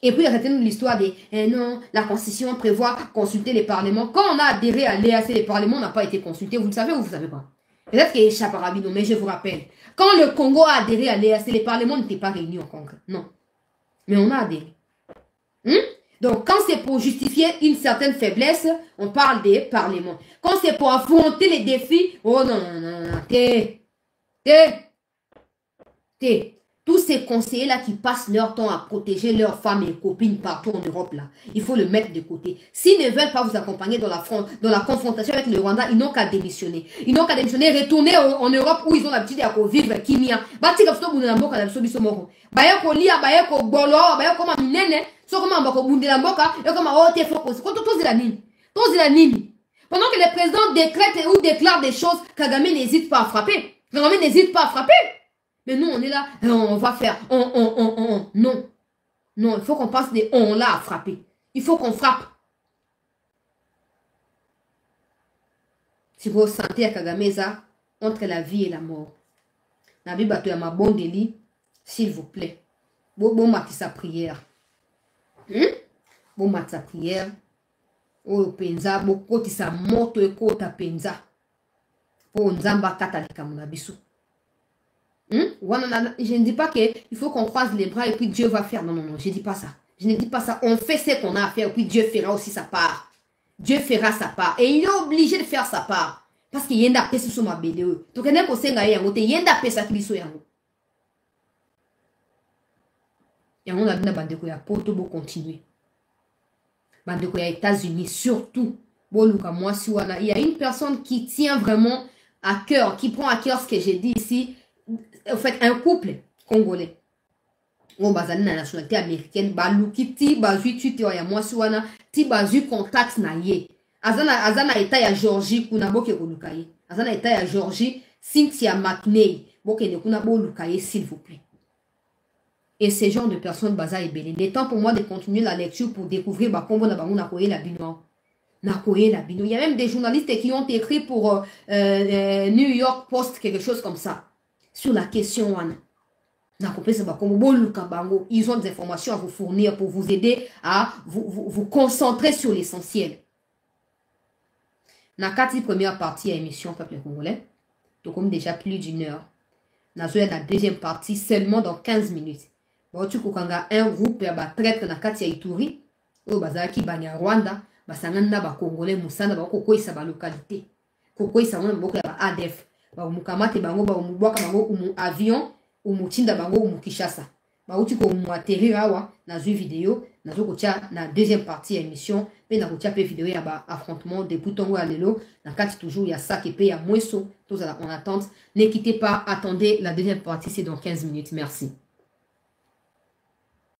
Et puis arrêtez-nous l'histoire des non, la constitution prévoit consulter les parlements. Quand on a adhéré à l'EAC, les parlements n'ont pas été consultés, vous le savez ou vous ne savez pas? Peut-être qu'il échappe à Rabino, mais je vous rappelle. Quand le Congo a adhéré à l'EAC, les parlements n'étaient pas réunis en Congrès. Non. Mais on a adhéré. Donc, quand c'est pour justifier une certaine faiblesse, on parle des parlements. Quand c'est pour affronter les défis, oh non, non, non, non, Tous ces conseillers-là qui passent leur temps à protéger leurs femmes et copines partout en Europe, là, il faut le mettre de côté. S'ils ne veulent pas vous accompagner dans la confrontation avec le Rwanda, ils n'ont qu'à démissionner. Ils n'ont qu'à démissionner, retourner en Europe où ils ont l'habitude de vivre Kimia. Bati kapso bundela mboka na biso biso moko. Baya ko lia, baya ko bolo, baya ko minene, so koma mbako bundela mboka, et comme ote focus. Quand tous la nini. Tous la nini. Pendant que le président décrète ou déclare des choses, Kagame n'hésite pas à frapper. Kagame n'hésite pas à frapper. Mais nous, on est là, on va faire, Non. Non, il faut qu'on passe des on là à frapper. Il faut qu'on frappe. Si vous sentez à Kagameza, entre la vie et la mort. Nabi Bato ya Mabondeli, s'il vous plaît. Bon mati sa prière. Bon mati sa prière. O penza, bon koti sa moto e kota penza. Po nzamba katalika munabisu. Je ne dis pas qu'il faut qu'on croise les bras et puis Dieu va faire. Non, non, non, je ne dis pas ça. Je ne dis pas ça. On fait ce qu'on a à faire et puis Dieu fera aussi sa part. Dieu fera sa part. Et il est obligé de faire sa part. Parce qu'il y a un peu sur ma belle. Donc, il y a un peu ça qui est et on a bien continuer. Bandeko ya États-Unis, surtout. Il y a une personne qui tient vraiment à cœur, qui prend à cœur ce que j'ai dit ici. En fait, un couple congolais. On bazali na nationalité américaine. Baluki ti bazui tu ya mwasi wana ti bazui contact na ye. Azana état ya Georgie kuna boke kolukaye. Azana état ya Georgie Cynthia McNay boke ne kuna bolukaye s'il vous plaît. Et ce genre de personnes baza ebele. Il est temps pour moi de continuer la lecture pour découvrir bakombo na bango na koye la bino. Il y a même des journalistes qui ont écrit pour New York Post quelque chose comme ça. Sur la question, ils ont des informations à vous fournir pour vous aider à vous concentrer sur l'essentiel. Dans la première partie de l'émission Peuple Congolais, donc déjà plus d'une heure. Dans la deuxième partie, seulement dans 15 minutes. Bon, tu as un groupe qui traite dans Katia Ituri, au Bazaki Banya Rwanda, Basangana ba Congolais, Moussana, Koko isa ba localité. Koko isa wana mboka ya ADF. Ba mukamate bango ba mubwaka bango umu avion umutinda bango umu Kinshasa. Ba uti ko mu atterrir awa na zu vidéo na zo kotia na deuxième partie émission pe na kotia pe vidéo ya ba affrontement de Poutongo à Lelo na kati toujours ya ça qui pe ya Mweso tous en attente. Ne quittez pas, attendez la deuxième partie c'est dans 15 minutes. Merci.